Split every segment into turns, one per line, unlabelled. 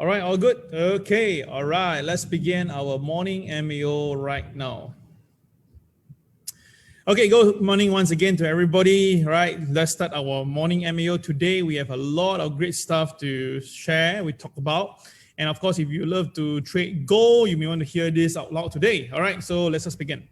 All right, all good? Okay, all right. Let's begin our morning MAO right now. Okay, good morning once again to everybody. Right, let's start our morning MAO today. We have a lot of great stuff to share, we talk about. And of course, if you love to trade gold, you may want to hear this out loud today. All right, so let's just begin.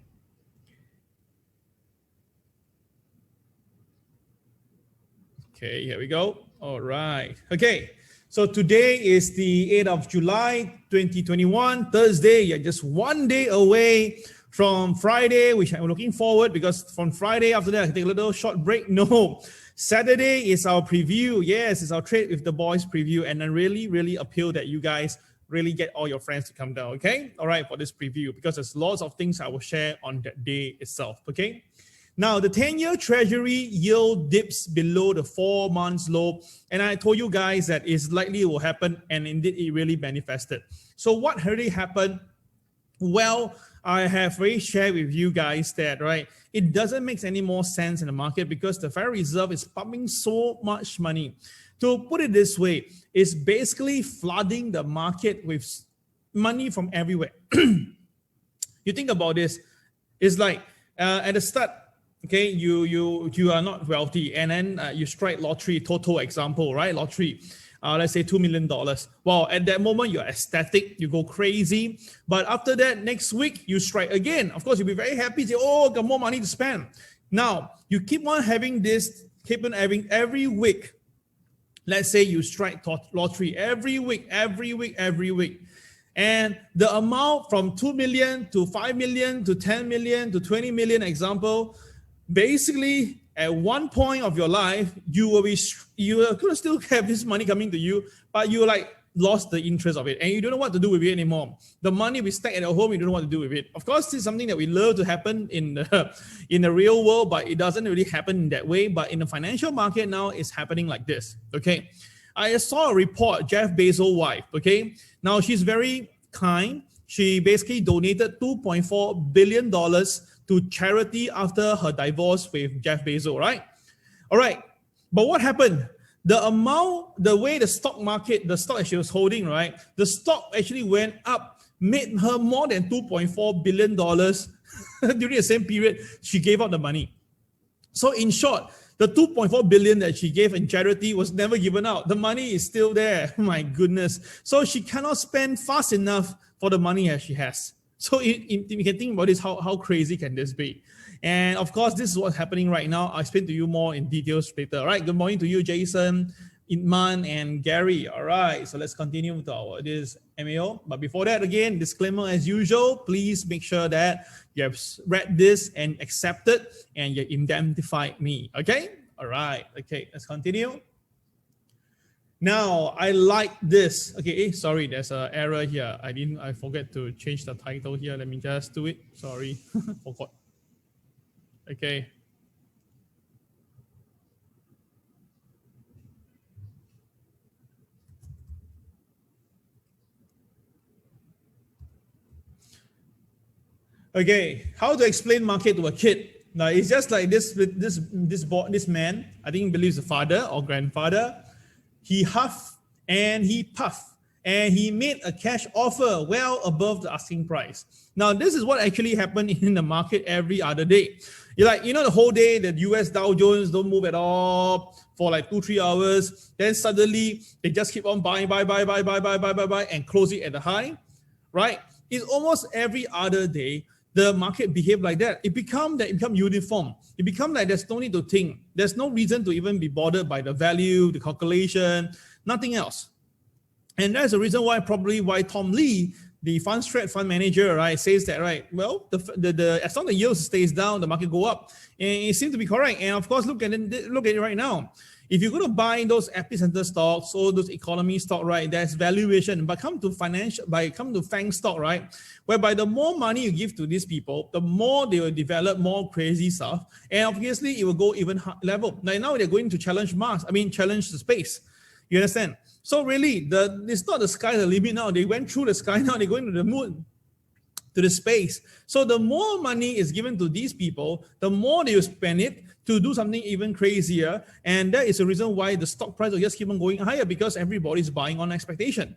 Okay, here we go. All right. Okay. So today is the 8th of July, 2021, Thursday. You're just one day away from Friday, which I'm looking forward because from Friday after that, I can take a little short break. No, Saturday is our preview. Yes, it's our Trade with the Boys preview. And I really appeal that you guys really get all your friends to come down, okay? All right, for this preview, because there's lots of things I will share on that day itself, okay? Now, the 10-year Treasury yield dips below the 4 months low. And I told you guys that it's likely it will happen. And indeed, it really manifested. So what really happened? Well, I have already shared with you guys that, right, it doesn't make any more sense in the market because the Federal Reserve is pumping so much money. To put it this way, it's basically flooding the market with money from everywhere. You think about this, it's like at the start, okay, you are not wealthy, and then you strike lottery, Toto example, right? Lottery, let's say $2 million. Well, at that moment, you're ecstatic, you go crazy. But after that, next week, you strike again. Of course, you'll be very happy, say, oh, got more money to spend. Now, you keep on having this, keep on having every week. Let's say you strike lottery every week. And the amount from 2 million to 5 million to 10 million to 20 million example, basically, at one point of your life, you are going to still have this money coming to you, but you like lost the interest of it, and you don't know what to do with it anymore. The money we stack at home, you don't know what to do with it. Of course, this is something that we love to happen in the real world, but it doesn't really happen in that way. But in the financial market now, it's happening like this. Okay, I saw a report, Jeff Bezos' wife. Okay, now she's very kind. She basically donated $2.4 billion to charity after her divorce with Jeff Bezos, right? All right. But what happened? The amount, the way the stock market, the stock that she was holding, right? The stock actually went up, made her more than $2.4 billion during the same period she gave out the money. So in short, the 2.4 billion that she gave in charity was never given out. The money is still there. My goodness. So she cannot spend fast enough for the money that she has. So you can think about this, how crazy can this be? And of course, this is what's happening right now. I'll explain to you more in details later. All right, good morning to you, Jason, Itman, and Gary. All right, so let's continue with this MAO. But before that, again, disclaimer as usual, please make sure that you have read this and accepted and you identified me, okay? All right, okay, let's continue. Now, I like this. Okay, sorry, there's an error here. I forget to change the title here. Let me just do it. Sorry, forgot. Okay. Okay, how to explain market to a kid? Now, it's just like this man, I think he believes the father or grandfather. He huffed and he puffed and he made a cash offer well above the asking price. Now, this is what actually happened in the market every other day. You're like, the whole day, the US Dow Jones don't move at all for like 2-3 hours. Then suddenly they just keep on buying, buy, and close it at the high, right? It's almost every other day. The market behave like that. It become uniform. It become like there's no need to think. There's no reason to even be bothered by the value, the calculation, nothing else. And that's the reason why Tom Lee, the fund manager, right, says that, right, well, as long as the yield stays down, the market go up. And it seems to be correct. And of course, look at it right now. If you're going to buy those epicenter stocks or those economy stock, right, there's valuation. But come to FANG stock, right, whereby the more money you give to these people, the more they will develop more crazy stuff. And obviously, it will go even level. Now they're going to challenge the space. You understand? So really, it's not the sky the limit now. They went through the sky, now they're going to the moon, to the space. So the more money is given to these people, the more they will spend it to do something even crazier. And that is the reason why the stock price will just keep on going higher, because everybody's buying on expectation.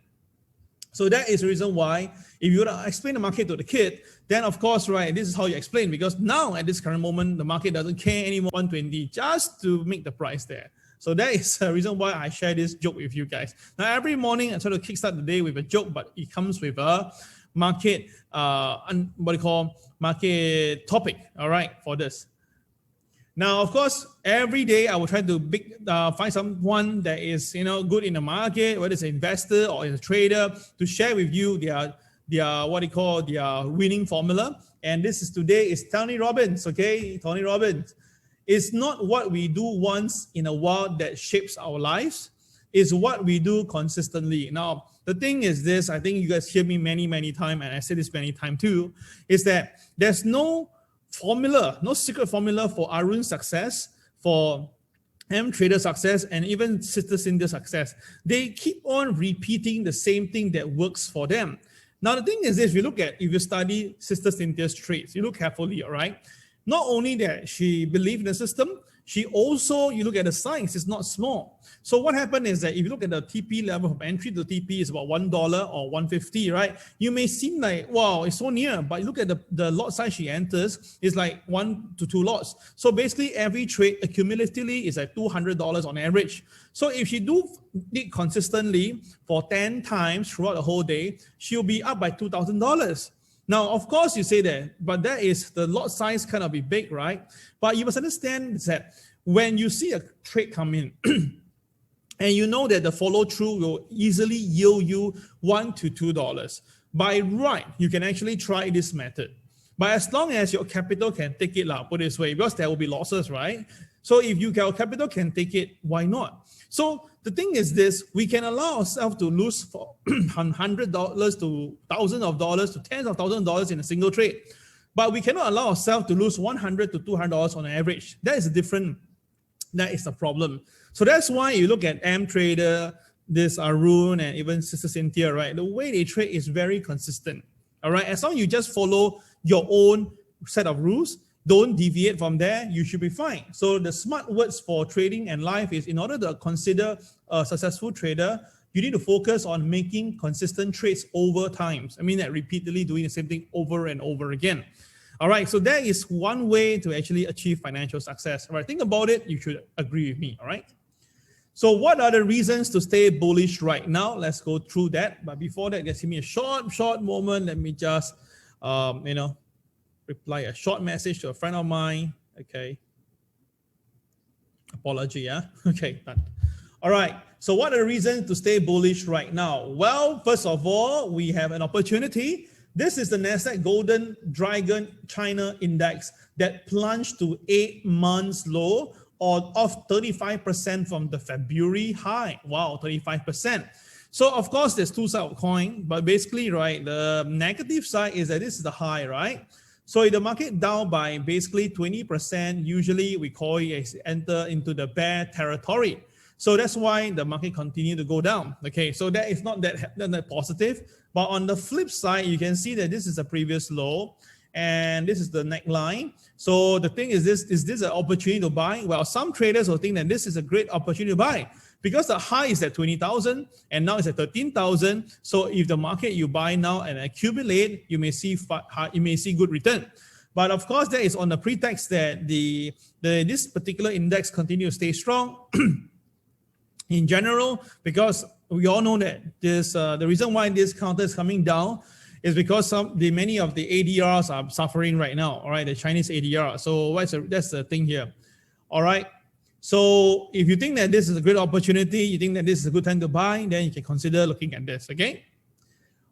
So that is the reason why if you want to explain the market to the kid, then of course, right, this is how you explain, because now at this current moment, the market doesn't care anymore, 120 just to make the price there. So that is the reason why I share this joke with you guys. Now, every morning I try to kickstart the day with a joke, but it comes with a market, market topic, all right, for this. Now, of course, every day I will try to find someone that is, good in the market, whether it's an investor or a trader, to share with you their winning formula. And this is today is Tony Robbins, okay? Tony Robbins. It's not what we do once in a while that shapes our lives. It's what we do consistently. Now, the thing is this, I think you guys hear me many, many times, and I say this many times too, is that there's no formula, no secret formula for Arun's success, for Trader success, and even Sister Cynthia's success. They keep on repeating the same thing that works for them. Now, the thing is this, if you study Sister Cynthia's trades, you look carefully, all right? Not only that she believed in the system, she also, you look at the size, it's not small. So what happened is that if you look at the TP level of entry, the TP is about $1 or $1.50, right? You may seem like, wow, it's so near, but you look at the lot size she enters, it's like 1 to 2 lots. So basically every trade accumulatively is like $200 on average. So if she do it consistently for 10 times throughout the whole day, she'll be up by $2,000. Now, of course, you say that, but that is the lot size kind of be big, right? But you must understand that when you see a trade come in, and you know that the follow through will easily yield you $1 to $2. By right, you can actually try this method. But as long as your capital can take it, put it this way, because there will be losses, right? So if your capital can take it, why not? So the thing is this, we can allow ourselves to lose for $100 to thousands of dollars to tens of thousands of dollars in a single trade. But we cannot allow ourselves to lose $100 to $200 on average. That is the problem. So that's why you look at Trader, this Arun, and even Sister Cynthia, right? The way they trade is very consistent. All right. As long as you just follow your own set of rules, don't deviate from there, you should be fine. So the smart words for trading and life is, in order to consider a successful trader, you need to focus on making consistent trades over time. I mean that repeatedly doing the same thing over and over again. All right, so that is one way to actually achieve financial success. All right, think about it, you should agree with me, all right? So what are the reasons to stay bullish right now? Let's go through that. But before that, just give me a short moment. Let me just, reply a short message to a friend of mine. Okay. Apology, yeah? Okay, done. All right, so what are the reasons to stay bullish right now? Well, first of all, we have an opportunity. This is the NASDAQ Golden Dragon China Index that plunged to 8 months low, or off 35% from the February high. Wow, 35%. So of course, there's two sides of the coin, but basically, right, the negative side is that this is the high, right? So if the market down by basically 20%, usually we call it as enter into the bear territory. So that's why the market continue to go down. Okay, so that is not that positive. But on the flip side, you can see that this is a previous low, and this is the neckline. So the thing is this an opportunity to buy? Well, some traders will think that this is a great opportunity to buy because the high is at 20,000 and now it's at 13,000. So if the market you buy now and accumulate, you may see good return. But of course, that is on the pretext that this particular index continues to stay strong in general, because we all know that the reason why this counter is coming down is because many of the ADRs are suffering right now. All right, the Chinese ADR. So that's the thing here. All right. So if you think that this is a great opportunity, you think that this is a good time to buy, then you can consider looking at this. Okay.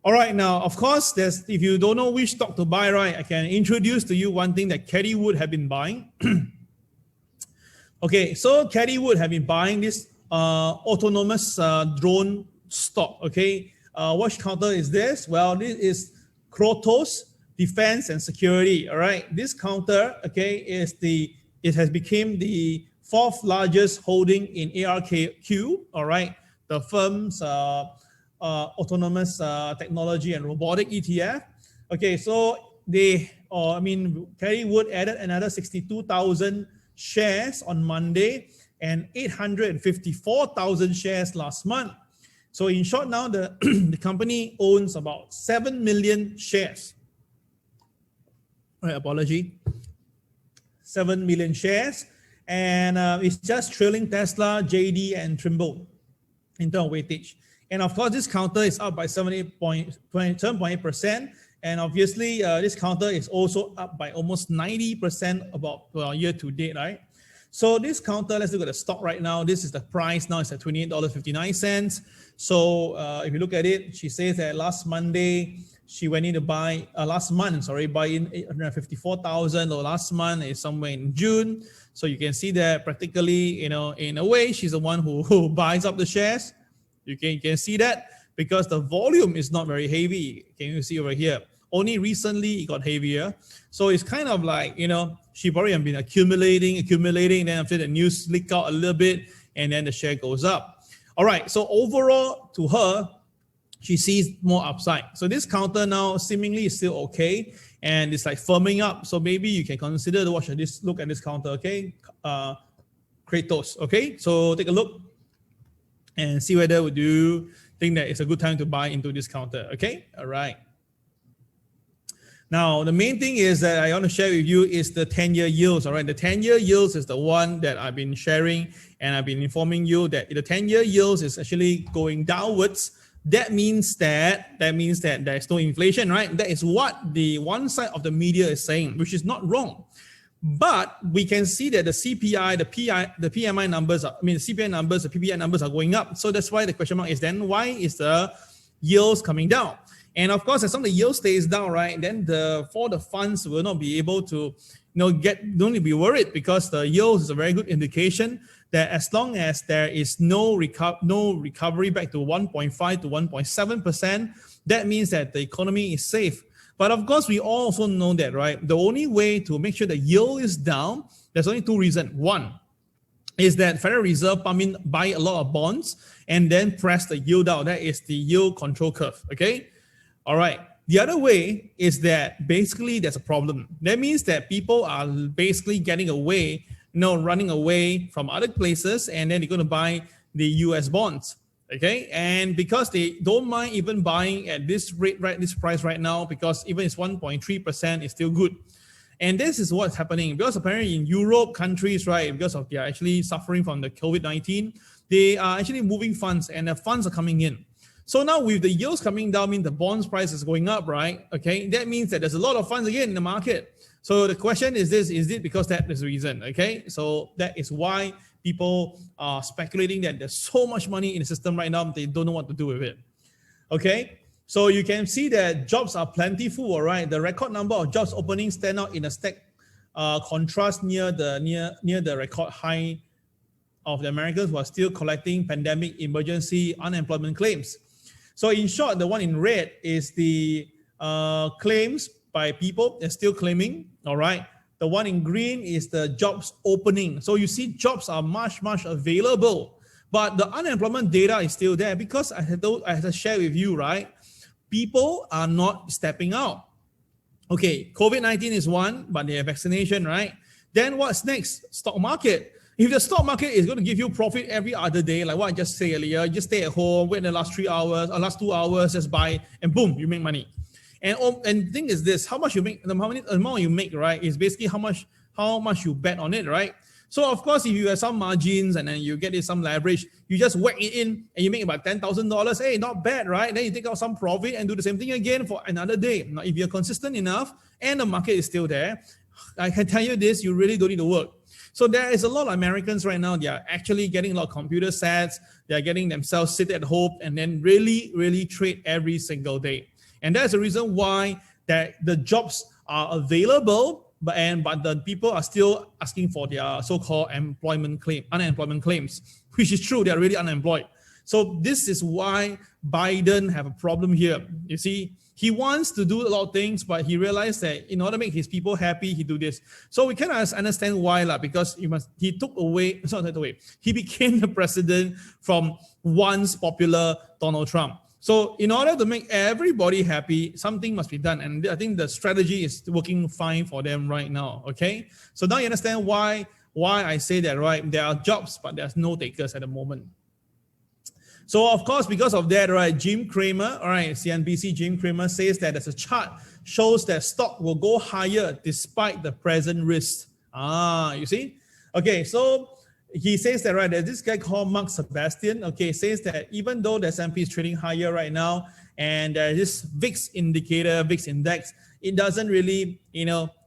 All right. Now, of course, if you don't know which stock to buy, right, I can introduce to you one thing that Cathie would have been buying. Okay. So Cathie would have been buying this autonomous drone stock. Okay. What counter is this? Well, this is Kratos Defense and Security. All right. This counter, okay, it has become the 4th largest holding in ARKQ. All right. The firm's autonomous technology and robotic ETF. Okay. So Cathie Wood added another 62,000 shares on Monday and 854,000 shares last month. So in short now, the company owns about 7 million shares. Right, apology. 7 million shares. And it's just trailing Tesla, JD, and Trimble in terms of weightage. And of course, this counter is up by 7.8%. And obviously, this counter is also up by almost 90% about year to date, right? So this counter, let's look at the stock right now. This is the price now. It's at $28.59. So if you look at it, she says that last Monday, she went in to buy, last month, sorry, buy in 854,000, or last month is somewhere in June. So you can see that practically, in a way, she's the one who buys up the shares. You can see that because the volume is not very heavy. Can you see over here? Only recently it got heavier. So it's kind of like, she probably have been accumulating, then after the news leak out a little bit, and then the share goes up. All right, so overall to her, she sees more upside. So this counter now seemingly is still okay, and it's like firming up. So maybe you can consider to look at this counter, okay? Kratos, okay? So take a look and see whether would you think that it's a good time to buy into this counter, okay? All right. Now, the main thing is that I want to share with you is the 10-year yields, all right? The 10-year yields is the one that I've been sharing, and I've been informing you that the 10-year yields is actually going downwards. That means that there's no inflation, right? That is what the one side of the media is saying, which is not wrong. But we can see that the CPI, the PMI numbers, the CPI numbers, the PPI numbers are going up. So that's why the question mark is then why is the yields coming down? And of course, as some of the yield stays down, right, then for the funds will not be able to, don't need to be worried, because the yields is a very good indication that as long as there is no recovery back to 1.5 to 1.7%, that means that the economy is safe. But of course, we also know that, right, the only way to make sure the yield is down, there's only two reasons. One is that Federal Reserve buy a lot of bonds and then press the yield down. That is the yield control curve, okay? All right. The other way is that basically there's a problem. That means that people are basically getting away, running away from other places, and then they're going to buy the US bonds. Okay. And because they don't mind even buying at this rate, right, this price right now, because even it's 1.3% is still good. And this is what's happening, because apparently in Europe countries, right, because of they are actually suffering from the COVID-19, they are actually moving funds, and the funds are coming in. So now with the yields coming down, means the bonds price is going up, right? Okay, that means that there's a lot of funds again in the market. So the question is this, is it because that is the reason? Okay, so that is why people are speculating that there's so much money in the system right now, they don't know what to do with it. Okay, so you can see that jobs are plentiful, all right? The record number of jobs openings stand out in a stack contrast near the record high of the Americans who are still collecting pandemic emergency unemployment claims. So in short, the one in red is the claims by people they're still claiming, all right? The one in green is the jobs opening. So you see jobs are much available, but the unemployment data is still there because I had to share with you, right? People are not stepping out. Okay, COVID-19 is one, but they have vaccination, right? Then what's next? Stock market. If the stock market is going to give you profit every other day, like what I just said earlier, just stay at home, wait in the last 3 hours or last 2 hours, just buy, and boom, you make money. And the thing is this: how much you make, the amount you make, right, is basically how much you bet on it, right? So of course, if you have some margins and then you get some leverage, you just whack it in and you make about $10,000. Hey, not bad, right? Then you take out some profit and do the same thing again for another day. Now, if you're consistent enough and the market is still there, I can tell you this: you really don't need to work. So there is a lot of Americans right now, they are actually getting a lot of computer sets. They are getting themselves sit at home and then really trade every single day. And that's the reason why the jobs are available, but the people are still asking for their so-called unemployment claims, which is true. They are really unemployed. So this is why Biden have a problem here. You see, he wants to do a lot of things, but he realized that in order to make his people happy, he do this. So we cannot understand why, because he became the president from once popular Donald Trump. So in order to make everybody happy, something must be done. And I think the strategy is working fine for them right now, okay? So now you understand why I say that, right? There are jobs, but there's no takers at the moment. So of course, because of that, right, Jim Cramer, all right, CNBC Jim Cramer says that there's a chart shows that stock will go higher despite the present risk. You see? Okay, so he says that, right, there's this guy called Mark Sebastian, okay, says that even though the S&P is trading higher right now, and this VIX indicator, VIX index, it doesn't really,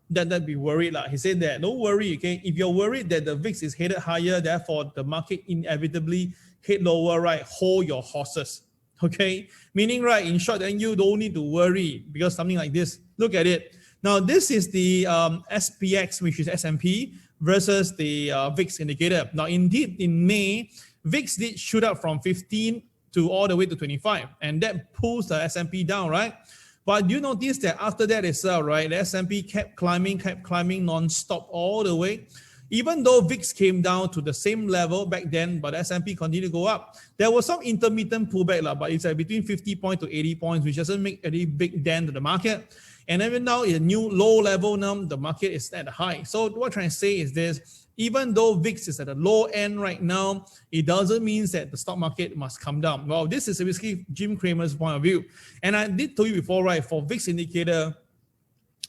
that be worried. He said that, don't worry, okay, if you're worried that the VIX is headed higher, therefore the market inevitably head lower, right, hold your horses, okay? Meaning, right, in short, then you don't need to worry because something like this, look at it. Now, this is the SPX, which is S&P, versus the VIX indicator. Now, indeed, in May, VIX did shoot up from 15 to all the way to 25, and that pulls the S&P down, right? But you notice that after that itself, right, the S&P kept climbing non-stop all the way. Even though VIX came down to the same level back then, but the S&P continued to go up. There was some intermittent pullback, but it's between 50 points to 80 points, which doesn't make any big dent to the market. And even now, in a new low level now, the market is at a high. So what I'm trying to say is this: even though VIX is at a low end right now, it doesn't mean that the stock market must come down. Well, this is basically Jim Cramer's point of view. And I did tell you before, right, for VIX indicator,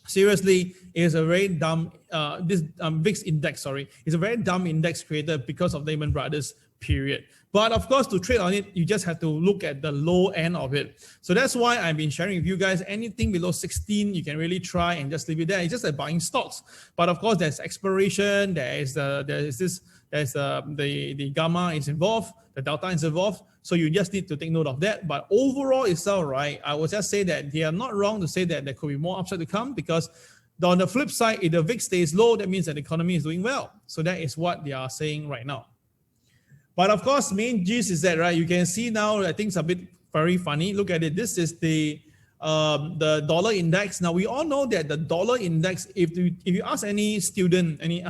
seriously, is a very dumb, this VIX index, is a very dumb index created because of Lehman Brothers, period. But of course, to trade on it, you just have to look at the low end of it. So that's why I've been sharing with you guys, anything below 16, you can really try and just leave it there. It's just like buying stocks. But of course, there's expiration, the gamma is involved, the delta is involved. So you just need to take note of that. But overall itself, right, I would just say that they are not wrong to say that there could be more upside to come, because on the flip side, if the VIX stays low, that means that the economy is doing well. So that is what they are saying right now. But of course, main gist is that, right, you can see now, I think it's a bit very funny. Look at it. This is the dollar index. Now, we all know that the dollar index, if you ask any student, any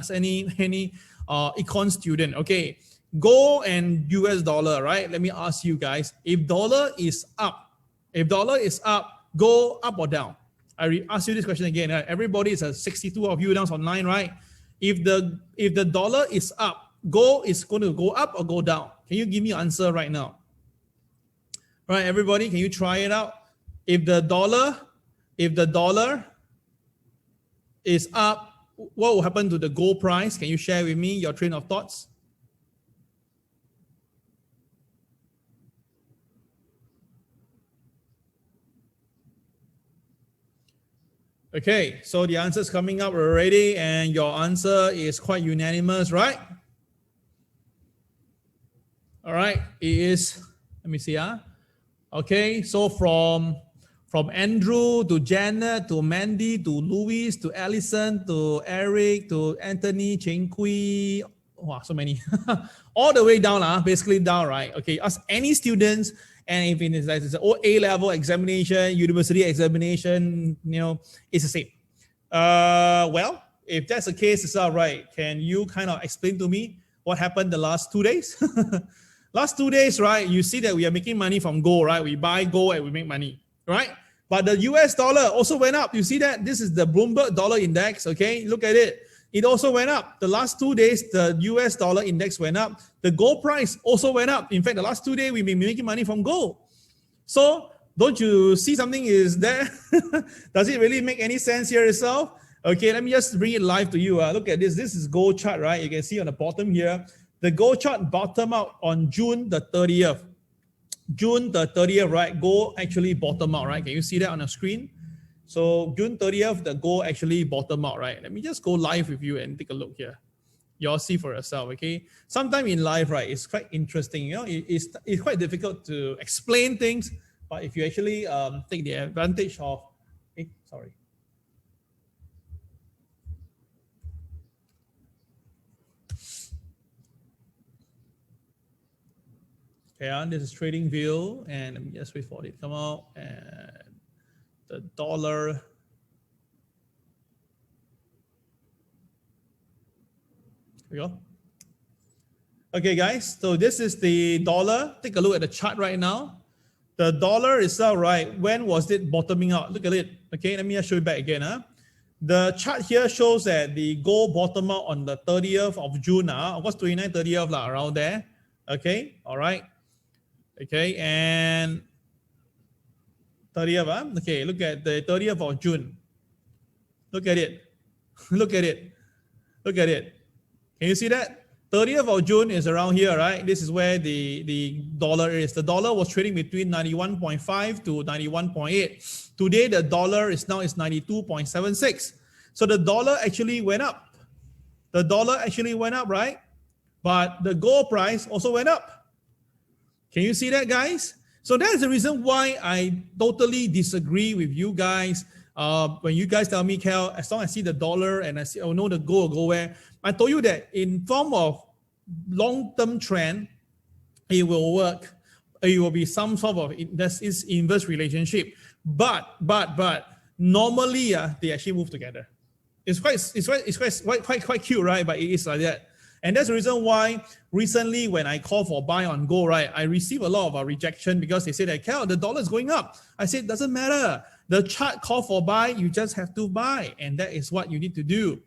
econ student, okay, gold and US dollar, right? Let me ask you guys, if dollar is up, go up or down? I ask you this question again. Right? Everybody is 62 of you down online, right? If the dollar is up, gold is going to go up or go down? Can you give me an answer right now? Right, everybody, can you try it out? If the dollar is up, what will happen to the gold price? Can you share with me your train of thoughts? Okay, so the answer is coming up already, and your answer is quite unanimous, right? All right, it is, let me see. Okay, so from Andrew to Janet to Mandy to Louis to Allison to Eric to Anthony, Cheng Kui, wow, so many. All the way down, basically down, right? Okay, ask any students, and if it's an A-level examination, university examination, it's the same. Well, if that's the case, it's all right. Can you kind of explain to me what happened the last 2 days? Last 2 days, right, you see that we are making money from gold, right? We buy gold and we make money, right? But the US dollar also went up. You see that? This is the Bloomberg dollar index, okay? Look at it. It also went up. The last 2 days, the US dollar index went up. The gold price also went up. In fact, the last 2 days, we've been making money from gold. So don't you see something is there? Does it really make any sense here itself? Okay, let me just bring it live to you. Look at this. This is gold chart, right? You can see on the bottom here. The gold chart bottomed out on June the 30th. June the 30th, right? Gold actually bottomed out, right? Can you see that on the screen? So June 30th, the gold actually bottomed out, right? Let me just go live with you and take a look here. You'll see for yourself, okay? Sometime in life, right, it's quite interesting. It's quite difficult to explain things, but if you actually take the advantage of, sorry. Okay, this is trading view, and let me just wait for it to come out. And the dollar. Here we go. Okay, guys, so this is the dollar. Take a look at the chart right now. The dollar itself, right, when was it bottoming out? Look at it. Okay, let me just show you back again. The chart here shows that the gold bottomed out on the 30th of June. What's 29th, 30th, around there. Okay, all right. Okay, and 30th, okay, look at the 30th of June. Look at it. Look at it. Look at it. Can you see that? 30th of June is around here, right? This is where the dollar is. The dollar was trading between 91.5 to 91.8. Today, the dollar is 92.76. So the dollar actually went up. The dollar actually went up, right? But the gold price also went up. Can you see that, guys? So that's the reason why I totally disagree with you guys. When you guys tell me, Cal, as long as I see the dollar and I see, oh no, the gold will go where? I told you that in form of long-term trend, it will work. It will be some sort of inverse relationship. But normally, they actually move together. It's quite cute, right? But it is like that. And that's the reason why recently when I call for buy on gold, right, I receive a lot of rejection because they say that, Cal, the dollar is going up. I said, doesn't matter. The chart call for buy, you just have to buy. And that is what you need to do.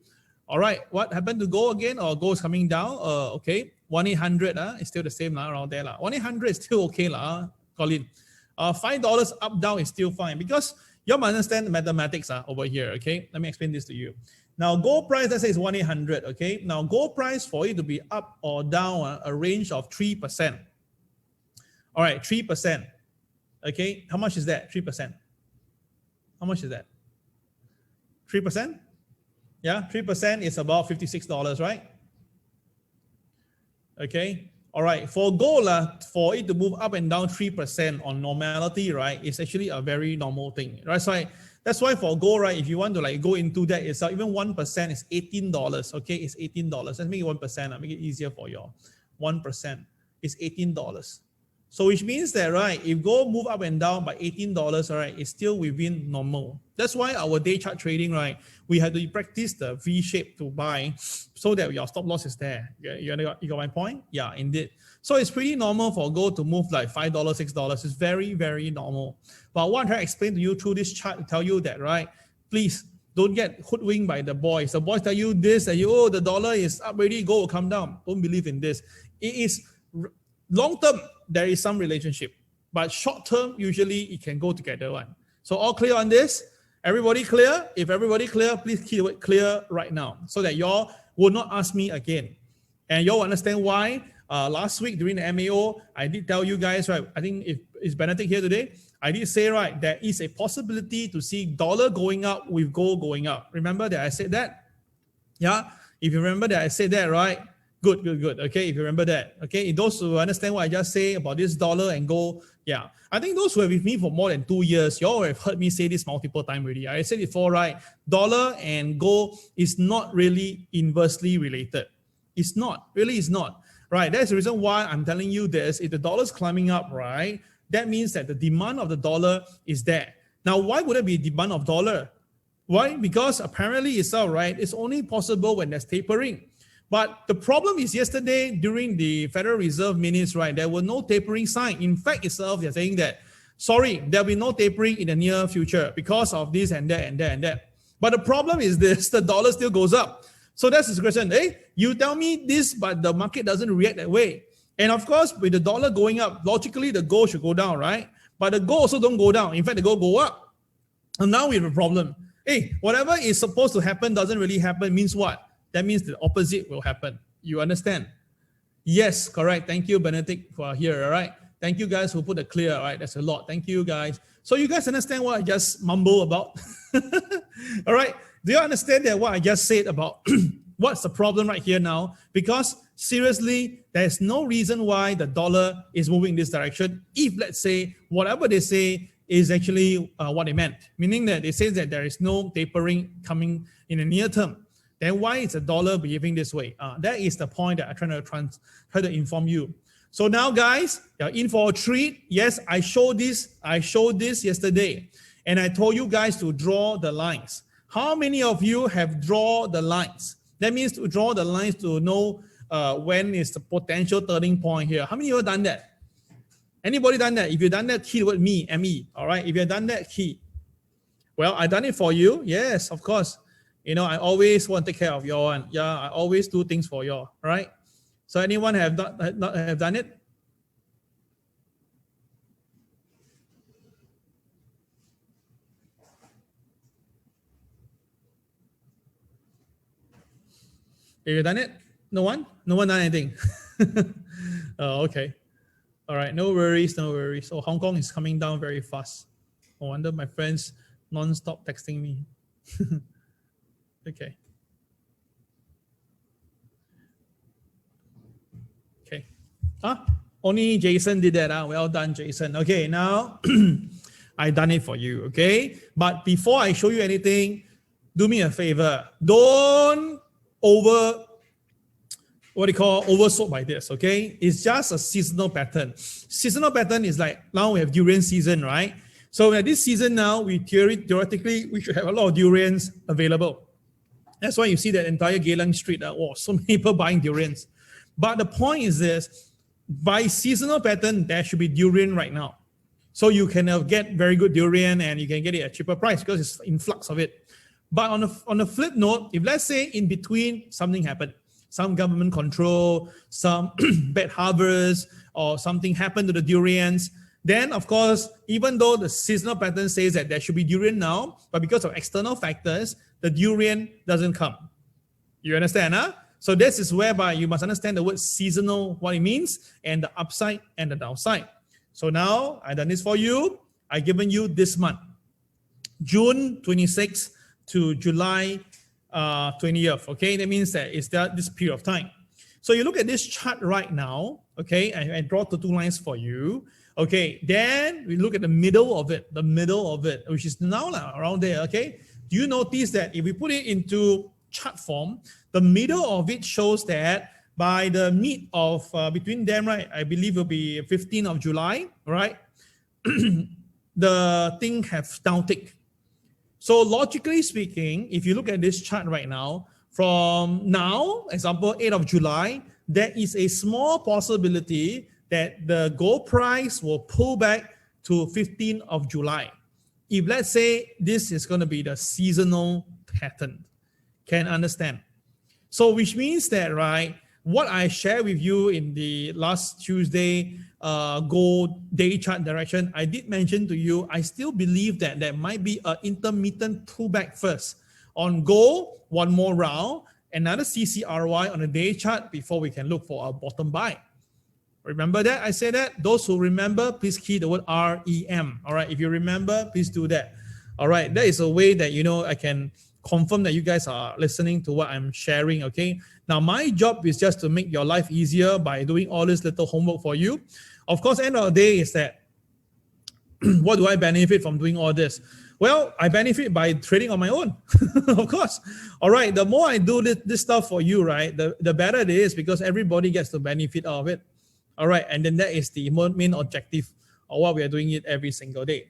All right, what happened to gold again? Or gold is coming down? Okay, 1-800, it's still the same around there. 1-800 is still okay, Colin. $5 up, down is still fine because you must understand the mathematics over here, okay? Let me explain this to you. Now, gold price, let's say is 1-800, okay? Now, gold price for it to be up or down, a range of 3%. All right, 3%, okay? How much is that, 3%? How much is that? 3%? Yeah, 3% is about $56, right? Okay. All right. For gold, for it to move up and down 3% on normality, right, it's actually a very normal thing. Right? So that's why for gold, right, if you want to go into that, it's even 1% is $18. Okay, it's $18. Let's make it 1%. I'll make it easier for you all. 1% is $18. So which means that, right, if gold move up and down by $18, all right, it's still within normal. That's why our day chart trading, right, we have to practice the V shape to buy so that your stop loss is there. You got my point? Yeah, indeed. So it's pretty normal for gold to move like $5, $6. It's very, very normal. But what I'm trying to explain to you through this chart to tell you that, right, please don't get hoodwinked by the boys. The boys tell you this, that oh, the dollar is up already, gold will come down. Don't believe in this. It is long term, there is some relationship, but short term, usually it can go together one. So all clear on this? Everybody clear? If everybody clear, please keep it clear right now so that y'all will not ask me again. And y'all understand why last week during the MAO, I did tell you guys, right, I think if it's Benedict here today, I did say, right, there is a possibility to see dollar going up with gold going up. Remember that I said that? Yeah? If you remember that I said that, right? Good. Okay, if you remember that. Okay, those who understand what I just say about this dollar and gold, yeah. I think those who are with me for more than 2 years, you all have heard me say this multiple times already. I said before, right? Dollar and gold is not really inversely related. It's not. Really, it's not. Right? That's the reason why I'm telling you this. If the dollar's climbing up, right, that means that the demand of the dollar is there. Now, why would it be demand of dollar? Why? Because apparently itself, right, it's only possible when there's tapering. But the problem is yesterday during the Federal Reserve minutes, right, there were no tapering sign. In fact, itself, they're saying that, sorry, there'll be no tapering in the near future because of this and that and that and that. But the problem is this, the dollar still goes up. So that's the question. Hey, you tell me this, but the market doesn't react that way. And of course, with the dollar going up, logically, the gold should go down, right? But the gold also don't go down. In fact, the gold go up. And now we have a problem. Hey, whatever is supposed to happen doesn't really happen means what? That means the opposite will happen. You understand? Yes, correct. Thank you, Benedict, for here, all right? Thank you guys who put the clear, all right? That's a lot. Thank you guys. So you guys understand what I just mumble about? All right? Do you understand that what I just said about what's the problem right here now? Because seriously, there's no reason why the dollar is moving in this direction if, let's say, whatever they say is actually what they meant. Meaning that they say that there is no tapering coming in the near term. Then why is the dollar behaving this way? That is the point that I'm try to inform you. So now, guys, you're in for a treat. Yes, I showed this yesterday, and I told you guys to draw the lines. How many of you have drawn the lines? That means to draw the lines to know when is the potential turning point here. How many of you have done that? Anybody done that? If you've done that, key the word me, M-E. All right. If you've done that, key. Well, I done it for you. Yes, of course. You know, I always want to take care of you all. Yeah, I always do things for you all, right? So anyone have done it? Have you done it? No one? No one done anything? Oh, okay. All right, no worries, no worries. So Hong Kong is coming down very fast. No wonder my friends non-stop texting me. Okay. Okay. Only Jason did that. Well done, Jason. Okay, now I done it for you. Okay. But before I show you anything, do me a favor. Don't oversold by this. Okay. It's just a seasonal pattern. Seasonal pattern is like now we have durian season, right? So at this season now, theoretically we should have a lot of durians available. That's why you see that entire Geylang Street. So many people buying durians. But the point is this: by seasonal pattern, there should be durian right now. So you can get very good durian and you can get it at cheaper price because it's influx of it. But on a flip note, if let's say in between something happened, some government control, some bad harvest, or something happened to the durians, then of course, even though the seasonal pattern says that there should be durian now, but because of external factors, the durian doesn't come. You understand, huh? So this is whereby you must understand the word seasonal, what it means, and the upside and the downside. So now I've done this for you. I've given you this month, June 26th to July 20th. Okay, that means that it's this period of time. So you look at this chart right now. Okay, I draw the two lines for you. Okay, then we look at the middle of it, which is now around there. Okay, do you notice that if we put it into chart form, the middle of it shows that by the mid of between them, right, I believe will be 15th of July, right? The thing have downtick. So logically speaking, if you look at this chart right now, from now, example 8th of July, there is a small possibility that the gold price will pull back to 15th of July. If let's say this is going to be the seasonal pattern, can understand. So which means that, right, what I shared with you in the last Tuesday gold day chart direction, I did mention to you, I still believe that there might be an intermittent pullback first. On gold, one more round, another CCRY on a day chart before we can look for a bottom buy. Remember that? I said that. Those who remember, please key the word REM. All right. If you remember, please do that. All right. That is a way that, I can confirm that you guys are listening to what I'm sharing. Okay. Now, my job is just to make your life easier by doing all this little homework for you. Of course, end of the day is that what do I benefit from doing all this? Well, I benefit by trading on my own, of course. All right. The more I do this stuff for you, right, the better it is because everybody gets the benefit of it. All right, and then that is the main objective of what we are doing it every single day.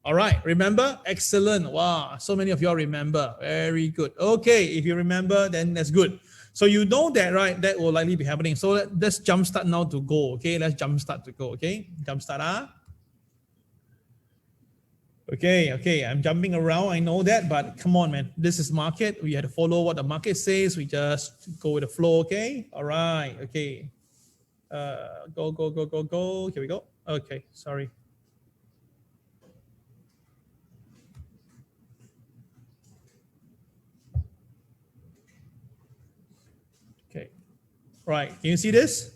All right, remember? Excellent. Wow, so many of you all remember. Very good. Okay, if you remember, then that's good. So you know that, right? That will likely be happening. So let's jumpstart now to go. Okay, let's jumpstart to go. Okay, jumpstart. Okay, I'm jumping around. I know that, but come on, man. This is market. We have to follow what the market says. We just go with the flow. Okay. All right. Okay. Go. Here we go. Okay, sorry. Okay, right. Can you see this?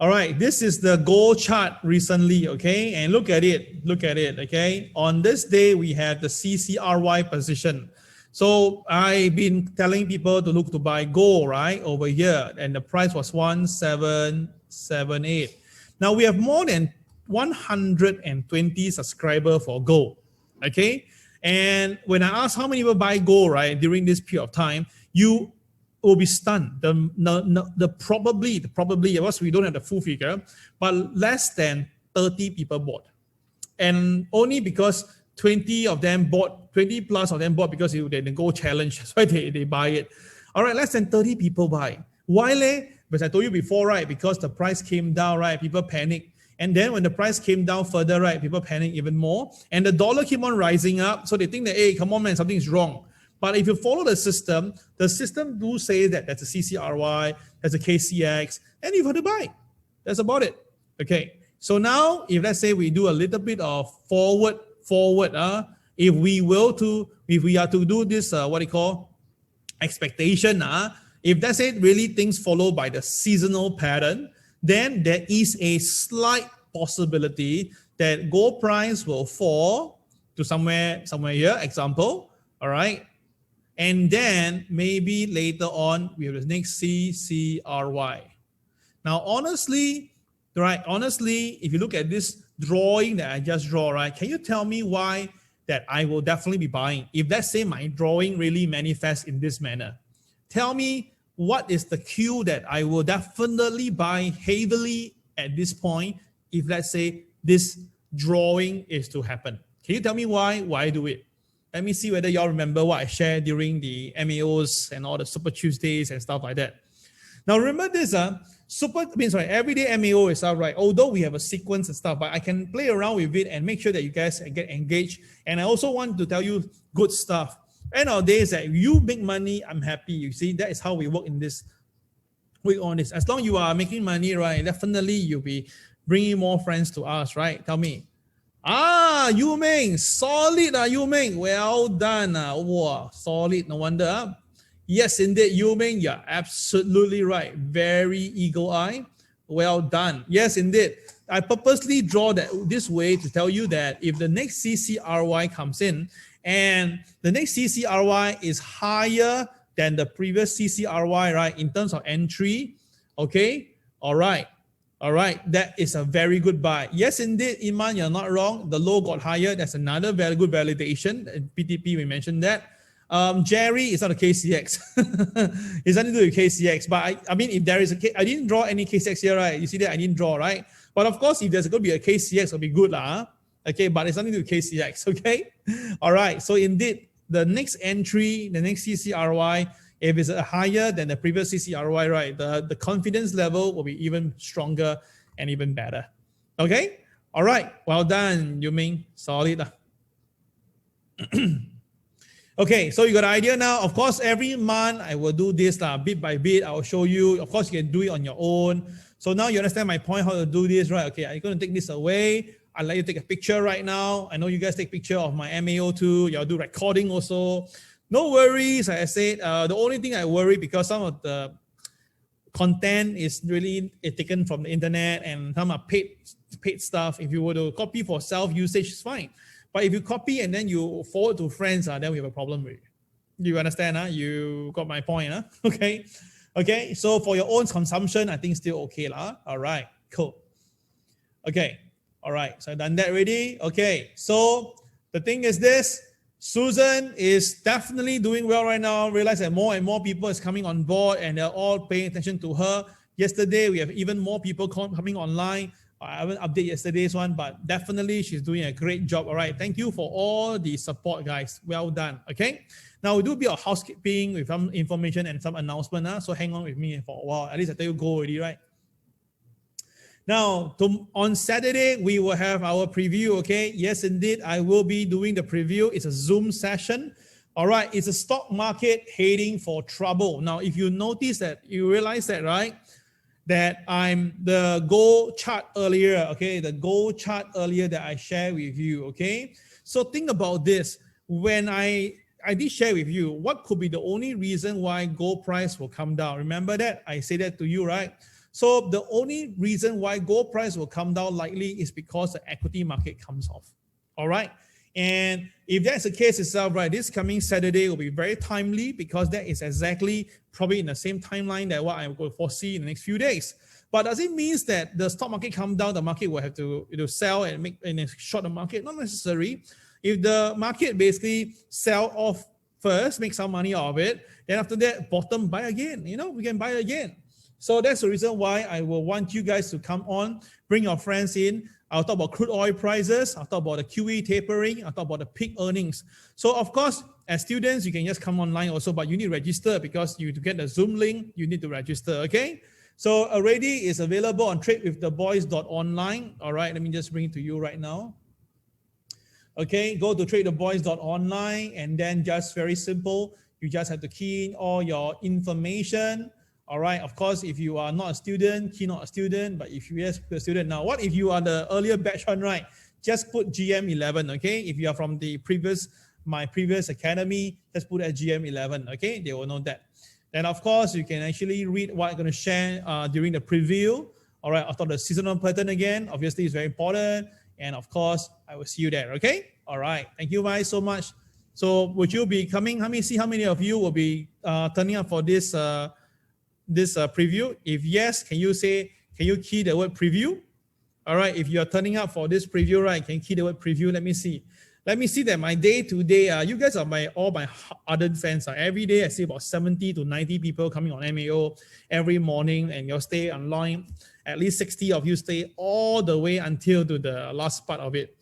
All right, this is the gold chart recently. Okay, and look at it. Okay, on this day we have the CCRY position. So I've been telling people to look to buy gold, right, over here, and the price was 1778. Now we have more than 120 subscribers for gold, okay? And when I ask how many people buy gold, right, during this period of time, you will be stunned. The probably, because we don't have the full figure, but less than 30 people bought, and only because 20 plus of them bought because they go challenge. That's why they buy it. All right, less than 30 people buy. Why? Because I told you before, right? Because the price came down, right? People panic. And then when the price came down further, right? People panic even more. And the dollar keep on rising up. So they think that, hey, come on, man, something's wrong. But if you follow the system do say that there's a CCRY, there's a KCX, and you've got to buy. That's about it. Okay. So now, if let's say we do a little bit of forward, if we are to do this, expectation, if that's it, really things follow by the seasonal pattern, then there is a slight possibility that gold price will fall to somewhere here, example, all right? And then maybe later on, we have the next CCRY. Now, honestly, right, if you look at this drawing that I just draw, right, can you tell me why that I will definitely be buying? If let's say my drawing really manifests in this manner, tell me what is the cue that I will definitely buy heavily at this point if let's say this drawing is to happen. Can you tell me why I do it? Let me see whether y'all remember what I shared during the MAOs and all the Super Tuesdays and stuff like that. Now remember this, everyday MAO is out, right? Although we have a sequence and stuff, but I can play around with it and make sure that you guys get engaged. And I also want to tell you good stuff. End of the day is that you make money, I'm happy. You see, that is how we work in this week on this. As long as you are making money, right, definitely you'll be bringing more friends to us, right? Tell me. Yu Ming, solid, Yu Ming. Well done. Wow, solid, no wonder. Yes, indeed, Yu Ming, you're absolutely right. Very eagle eye. Well done. Yes, indeed. I purposely draw that this way to tell you that if the next CCRY comes in and the next CCRY is higher than the previous CCRY, right, in terms of entry, okay, all right, that is a very good buy. Yes, indeed, Iman, you're not wrong. The low got higher. That's another very good validation. In PTP, we mentioned that. Jerry is not a KCX. It's nothing to do with KCX. But I mean, if there is I didn't draw any KCX here, right? You see that I didn't draw, right? But of course, if there's going to be a KCX, it'll be good, okay? But it's nothing to do with KCX, okay? All right. So indeed, the next entry, the next CCRY, if it's higher than the previous CCRY, right, the confidence level will be even stronger and even better. Okay? All right. Well done, Yu Ming. Solid. Okay, so you got an idea now. Of course, every month I will do this bit by bit. I will show you. Of course, you can do it on your own. So now you understand my point, how to do this, right? Okay, I'm going to take this away. I'll let you take a picture right now. I know you guys take picture of my MAO too. You'll do recording also. No worries, like I said. The only thing I worry because some of the content is really taken from the internet and some are paid stuff. If you were to copy for self-usage, it's fine. But if you copy and then you forward to friends, then we have a problem with it. You understand? You got my point? Okay. Okay. So for your own consumption, I think still okay. All right. Cool. Okay. All right. So I've done that already. Okay. So the thing is this. Susan is definitely doing well right now. Realize that more and more people is coming on board and they're all paying attention to her. Yesterday, we have even more people coming online. I haven't updated yesterday's one, but definitely she's doing a great job. All right. Thank you for all the support, guys. Well done. Okay. Now we do a bit of housekeeping with some information and some announcement. So hang on with me for a while. At least I tell you go already, right? Now, on Saturday, we will have our preview, okay? Yes, indeed, I will be doing the preview. It's a Zoom session. All right, it's a stock market heading for trouble. Now, if you notice that, you realize that, right? That I'm the gold chart earlier, okay? The gold chart earlier that I shared with you, okay? So think about this. When I did share with you, what could be the only reason why gold price will come down? Remember that? I say that to you, right? So the only reason why gold price will come down likely is because the equity market comes off. All right. And if that's the case itself, right, this coming Saturday will be very timely because that is exactly probably in the same timeline that what I will foresee in the next few days. But does it mean that the stock market come down, the market will have to sell and make in a short the market? Not necessary. If the market basically sell off first, make some money out of it, then after that, bottom buy again. We can buy again. So that's the reason why I will want you guys to come on, bring your friends in. I'll talk about crude oil prices. I'll talk about the QE tapering. I'll talk about the peak earnings. So of course, as students, you can just come online also, but you need to register because to get the Zoom link, you need to register, okay? So already it's available on tradewiththeboys.online. All right, let me just bring it to you right now. Okay, go to tradewiththeboys.online and then just very simple. You just have to key in all your information. All right, of course, if you are not a student, key not a student, but if you are a student. Now, what if you are the earlier batch one, right? Just put GM11, okay? If you are from the previous my previous academy, just put SGM11, okay? They will know that. And of course, you can actually read what I'm going to share during the preview. All right, I thought the seasonal pattern again, obviously is very important. And of course, I will see you there, okay? All right, thank you guys so much. So would you be coming? Let me see how many of you will be turning up for this preview. If yes, can you key the word preview? All right, if you're turning up for this preview, right, can you key the word preview? Let me see. Let me see that my day to day, you guys are all my ardent fans. Every day I see about 70 to 90 people coming on MAO every morning, and you'll stay online. At least 60 of you stay all the way until to the last part of it.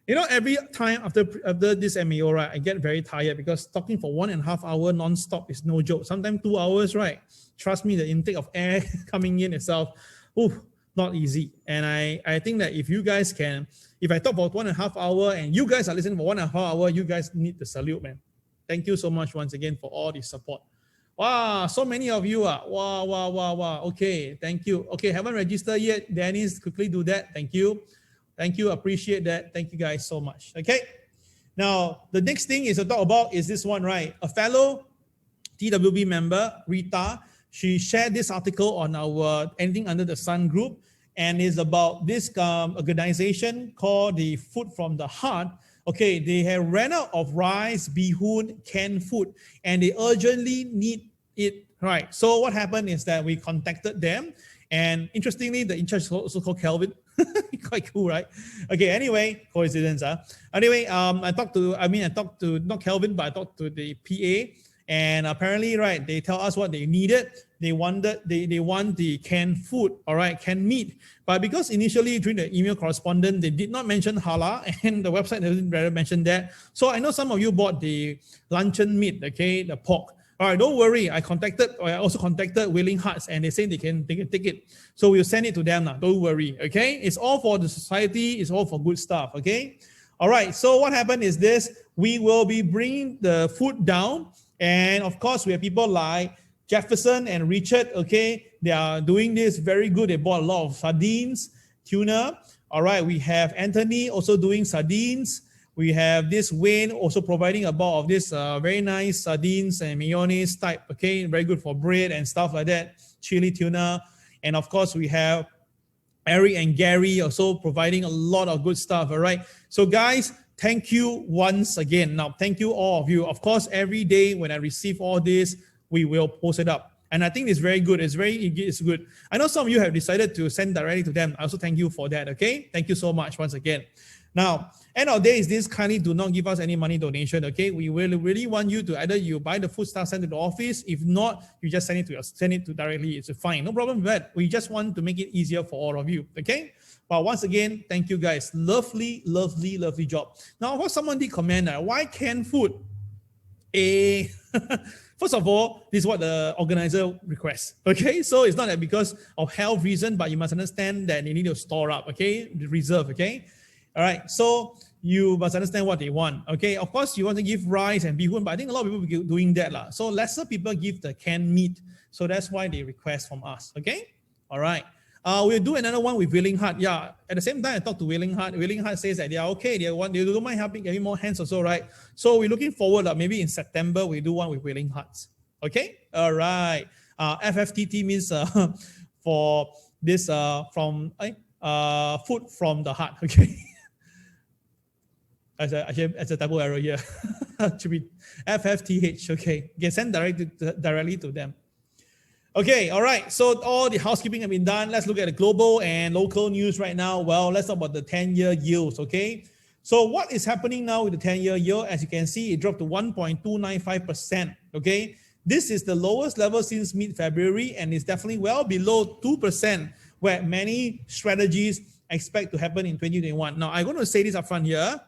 You know, every time after this MAO, right, I get very tired because talking for 1.5 hours non-stop is no joke. Sometimes 2 hours, right? Trust me, the intake of air coming in itself, not easy. And I think that if you guys can, if I talk for 1.5 hours and you guys are listening for 1.5 hours, you guys need to salute, man. Thank you so much once again for all the support. Wow, so many of you are. Wow. Okay, thank you. Okay, haven't registered yet. Dennis, quickly do that. Thank you. Thank you, appreciate that. Thank you guys so much. Okay, now the next thing is to talk about is this one, right? A fellow TWB member, Rita, she shared this article on our Anything Under the Sun group, and is about this organization called the Food from the Heart. Okay, they have ran out of rice, bihun, canned food, and they urgently need it, right? So what happened is that we contacted them, and interestingly, the in charge is also called Kelvin. Quite cool, right? Okay, anyway, coincidence, huh? Anyway, I talked to not Kelvin, but I talked to the PA, and apparently, right, they tell us what they needed. They want the canned food, all right, canned meat. But because initially during the email correspondence, they did not mention halal, and the website doesn't really mention that. So I know some of you bought the luncheon meat, okay, the pork. All right, don't worry. I also contacted Willing Hearts, and they say they can take it. So we'll send it to them now. Don't worry, okay? It's all for the society. It's all for good stuff, okay? All right, so what happened is this. We will be bringing the food down, and of course, we have people like Jefferson and Richard, okay? They are doing this very good. They bought a lot of sardines, tuna. All right, we have Anthony also doing sardines. We have this Wayne also providing a bowl of this very nice sardines and mayonnaise type, okay? Very good for bread and stuff like that. Chili tuna. And of course, we have Eric and Gary also providing a lot of good stuff, all right? So guys, thank you once again. Now, thank you all of you. Of course, every day when I receive all this, we will post it up. And I think it's very good. It's good. I know some of you have decided to send directly to them. I also thank you for that, okay? Thank you so much once again. Now, end of the day is this, kindly do not give us any money donation, okay? We really want you to either you buy the food stuff, send it to the office. If not, you just send it to directly. It's fine. No problem with that. We just want to make it easier for all of you, okay? But once again, thank you guys. Lovely job. Now, what someone did comment, why canned food? First of all, this is what the organizer requests, okay? So it's not that because of health reason, but you must understand that they need to store up, okay? Reserve, okay? All right, so you must understand what they want, okay? Of course, you want to give rice and bihun, but I think a lot of people will be doing that. So lesser people give the canned meat. So that's why they request from us, okay? All right. We'll do another one with Willing Heart. Yeah, at the same time, I talked to Willing Heart. Willing Heart says that they are okay. They don't mind helping, getting more hands also, right? So we're looking forward, maybe in September, we do one with Willing Hearts. Okay? All right. FFTT means for this from food from the heart, okay? As a typo error here. Should be FFTH, okay? You can send directly to them. Okay, all right. So all the housekeeping have been done. Let's look at the global and local news right now. Well, let's talk about the 10-year yields, okay? So what is happening now with the 10-year yield? As you can see, it dropped to 1.295%, okay? This is the lowest level since mid-February, and it's definitely well below 2%, where many strategies expect to happen in 2021. Now, I'm going to say this up front here.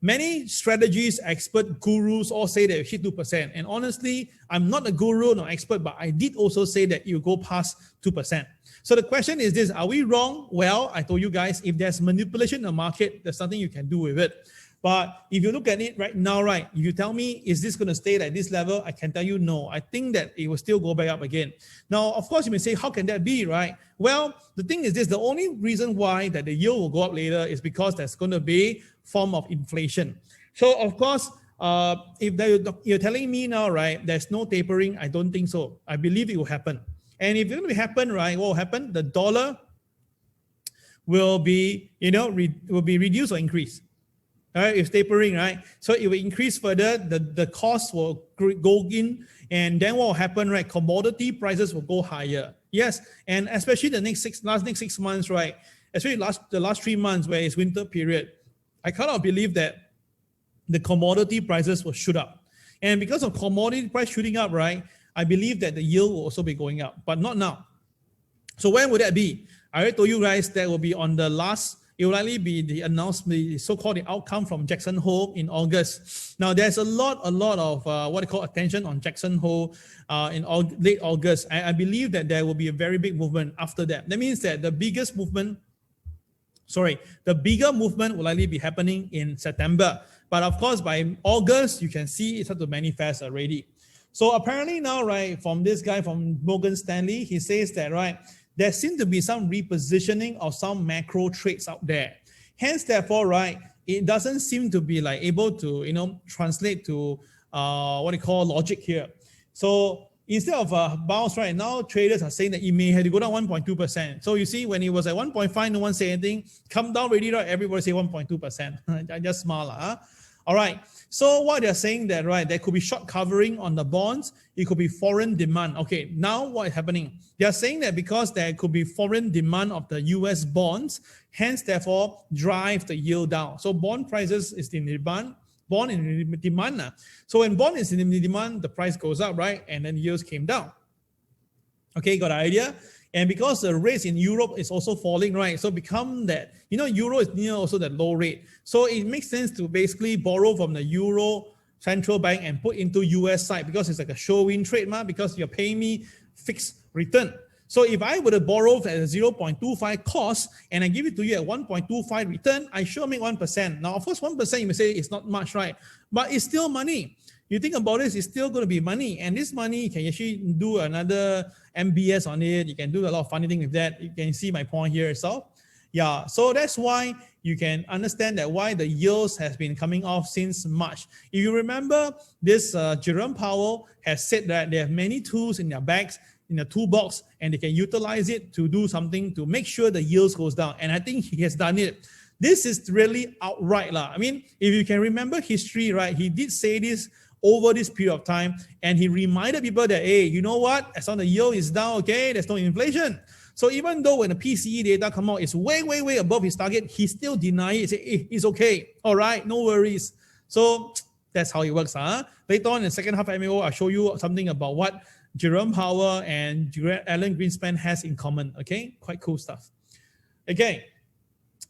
Many strategies, expert gurus all say that you hit 2%. And honestly, I'm not a guru nor expert, but I did also say that you go past 2%. So the question is this, are we wrong? Well, I told you guys, if there's manipulation in the market, there's nothing you can do with it. But if you look at it right now, right, if you tell me, is this going to stay at this level? I can tell you no. I think that it will still go back up again. Now, of course, you may say, how can that be, right? Well, the thing is this, the only reason why that the yield will go up later is because there's going to be form of inflation. So of course, if you're telling me now, right, there's no tapering, I don't think so. I believe it will happen. And if it will happen, right, what will happen? The dollar will be, will be reduced or increased. All right, it's tapering, right? So it will increase further, the cost will go in, and then what will happen, right? Commodity prices will go higher. Yes, and especially the next 6 months, right? Especially the last 3 months where it's winter period, I cannot believe that the commodity prices will shoot up. And because of commodity price shooting up, right, I believe that the yield will also be going up, but not now. So when would that be? I already told you guys that will be on the last, it will likely be the announcement, the so-called the outcome from Jackson Hole in August. Now there's a lot of what they call attention on Jackson Hole in late August. I believe that there will be a very big movement after that. That means that the bigger movement will likely be happening in September. But of course, by August, you can see it start to manifest already. So apparently now, right, from this guy from Morgan Stanley, he says that, right, there seems to be some repositioning of some macro trades out there. Hence, therefore, right, it doesn't seem to be like able to, translate to what they call logic here. So instead of a bounce, right, now traders are saying that it may have to go down 1.2%. So you see, when it was at 1.5, no one say anything. Come down already, right? Everybody say 1.2%. I just smile, huh? All right. So what they're saying that, right, there could be short covering on the bonds. It could be foreign demand. Okay, now what is happening? They're saying that because there could be foreign demand of the US bonds, hence therefore drive the yield down. So bond prices is in demand. Bond in demand. So when bond is in demand, the price goes up, right? And then yields came down. Okay, got an idea? And because the rates in Europe is also falling, right? So become that, Euro is near also that low rate. So it makes sense to basically borrow from the Euro central bank and put into US side because it's like a show-in trade, because you're paying me fixed return. So if I were to borrow at a 0.25 cost and I give it to you at 1.25 return, I sure make 1%. Now, of course, 1% you may say it's not much, right? But it's still money. You think about this, it's still going to be money. And this money, you can actually do another MBS on it. You can do a lot of funny things with that. You can see my point here itself. Yeah, so that's why you can understand that why the yields has been coming off since March. If you remember, this Jerome Powell has said that they have many tools in their bags, in the toolbox, and they can utilize it to do something to make sure the yields goes down. And I think he has done it. This is really outright. I mean, if you can remember history, right, he did say this over this period of time, and he reminded people that, hey, you know what, as long as the yield is down, okay, there's no inflation. So even though when the PCE data come out, it's way, way, way above his target, he still denied it. Say, hey, it's okay. All right, no worries. So that's how it works. Later on in the second half of MAO, I'll show you something about what Jerome Powell and Alan Greenspan has in common. Okay, quite cool stuff. Okay.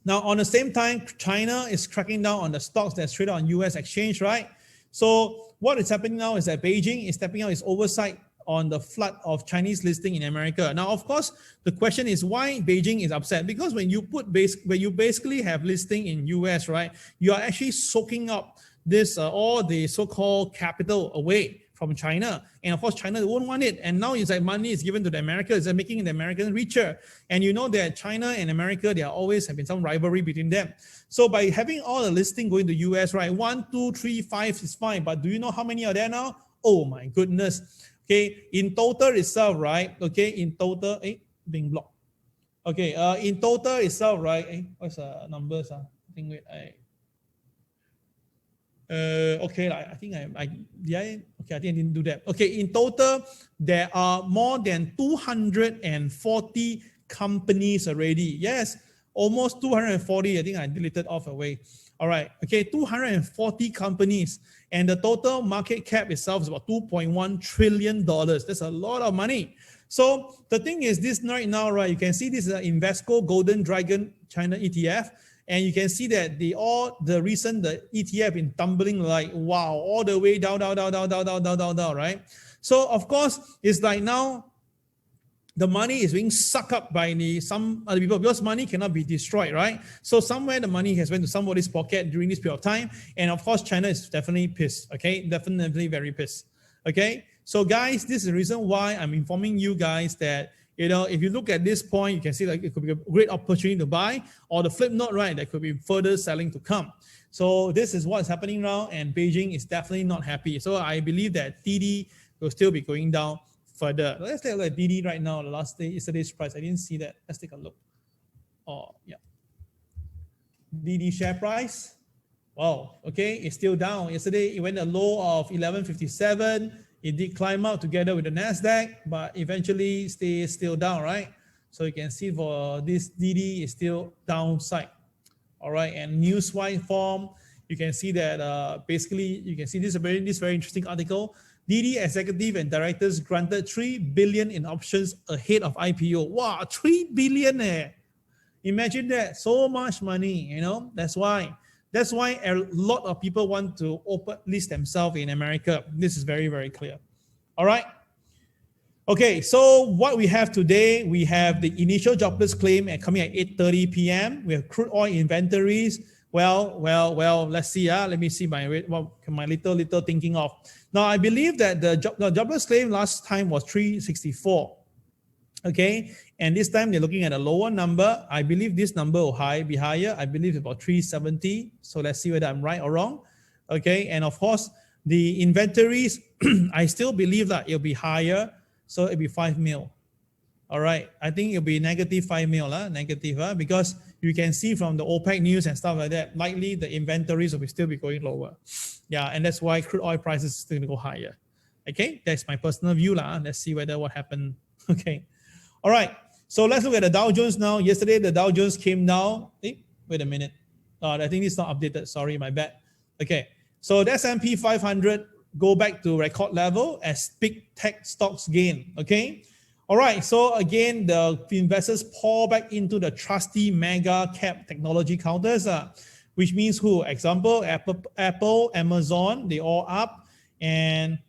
Now, on the same time, China is cracking down on the stocks that's traded on US exchange, right? So what is happening now is that Beijing is stepping out its oversight on the flood of Chinese listing in America. Now, of course, the question is why Beijing is upset. Because when you basically have listing in US, right, you are actually soaking up this all the so-called capital away from China. And of course, China won't want it. And now it's like money is given to the Americans. They're making the Americans richer. And you know that China and America, there always have been some rivalry between them. So by having all the listing going to US, right, 1, 2, 3, 5 is fine. But do you know how many are there now? Oh my goodness. Okay, in total itself, right? Okay, in total, being blocked. Okay, in total itself, right? What's the numbers? I think wait, okay, I think I didn't do that. Okay, in total, there are more than 240 companies already. Yes, almost 240. I think I deleted off away. All right, okay, 240 companies, and the total market cap itself is about $2.1 trillion. That's a lot of money. So the thing is, this right now, right, you can see this is an Invesco Golden Dragon China ETF. And you can see that the ETF been tumbling like, wow, all the way down, right? So of course, it's like now the money is being sucked up by some other people because money cannot be destroyed, right? So somewhere the money has went to somebody's pocket during this period of time. And of course, China is definitely pissed, okay? Definitely very pissed, okay? So guys, this is the reason why I'm informing you guys that You know, if you look at this point, you can see like it could be a great opportunity to buy, or the flip note, right? There could be further selling to come. So this is what's happening now, and Beijing is definitely not happy. So I believe that TD will still be going down further. Let's take a look at TD right now, the last day, yesterday's price. I didn't see that. Let's take a look. Oh, yeah. DD share price. Wow, okay, it's still down. Yesterday, it went a low of 1157. It did climb out together with the NASDAQ, but eventually stays still down, right? So you can see for this DD is still downside. All right, and news-wise form, you can see that basically, you can see this very interesting article. DD executive and directors granted 3 billion in options ahead of IPO. Wow, 3 billion eh. Imagine that, so much money, you know. That's why a lot of people want to list themselves in America. This is very, very clear. All right. Okay, so what we have today, we have the initial jobless claim coming at 8:30 p.m. We have crude oil inventories. Well, let's see. Let me see my little thinking of. Now, I believe that the jobless claim last time was 364. Okay, and this time they're looking at a lower number. I believe this number will be higher. I believe about 370. So let's see whether I'm right or wrong. Okay, and of course, the inventories, I still believe that it'll be higher. So it'll be 5 mil. All right, I think it'll be negative 5 mil, because you can see from the OPEC news and stuff like that, likely the inventories will still be going lower. Yeah, and that's why crude oil prices is still going to go higher. Okay, that's my personal view. Let's see whether what happened. Okay. All right, so let's look at the Dow Jones now. Yesterday, the Dow Jones came down. Wait a minute. I think it's not updated. Sorry, my bad. Okay, so the S&P 500 go back to record level as big tech stocks gain. Okay. All right, so again, the investors pour back into the trusty mega cap technology counters, which means who? Example, Apple, Amazon, they all up, and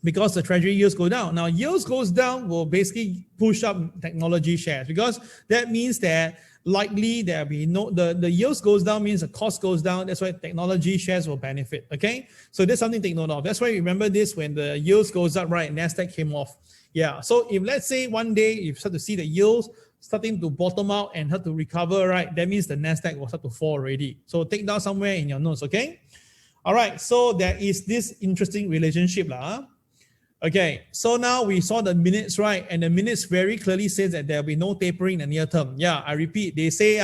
because the treasury yields go down. Now, yields goes down will basically push up technology shares, because that means that likely there will be the yields goes down means the cost goes down. That's why technology shares will benefit. Okay, so there's something to take note of. That's why you remember this when the yields goes up, right? NASDAQ came off. Yeah. So if let's say one day you start to see the yields starting to bottom out and start to recover, right? That means the NASDAQ will start to fall already. So take down somewhere in your notes. Okay. All right. So there is this interesting relationship, Okay, so now we saw the minutes, right? And the minutes very clearly says that there will be no tapering in the near term. Yeah, I repeat, they say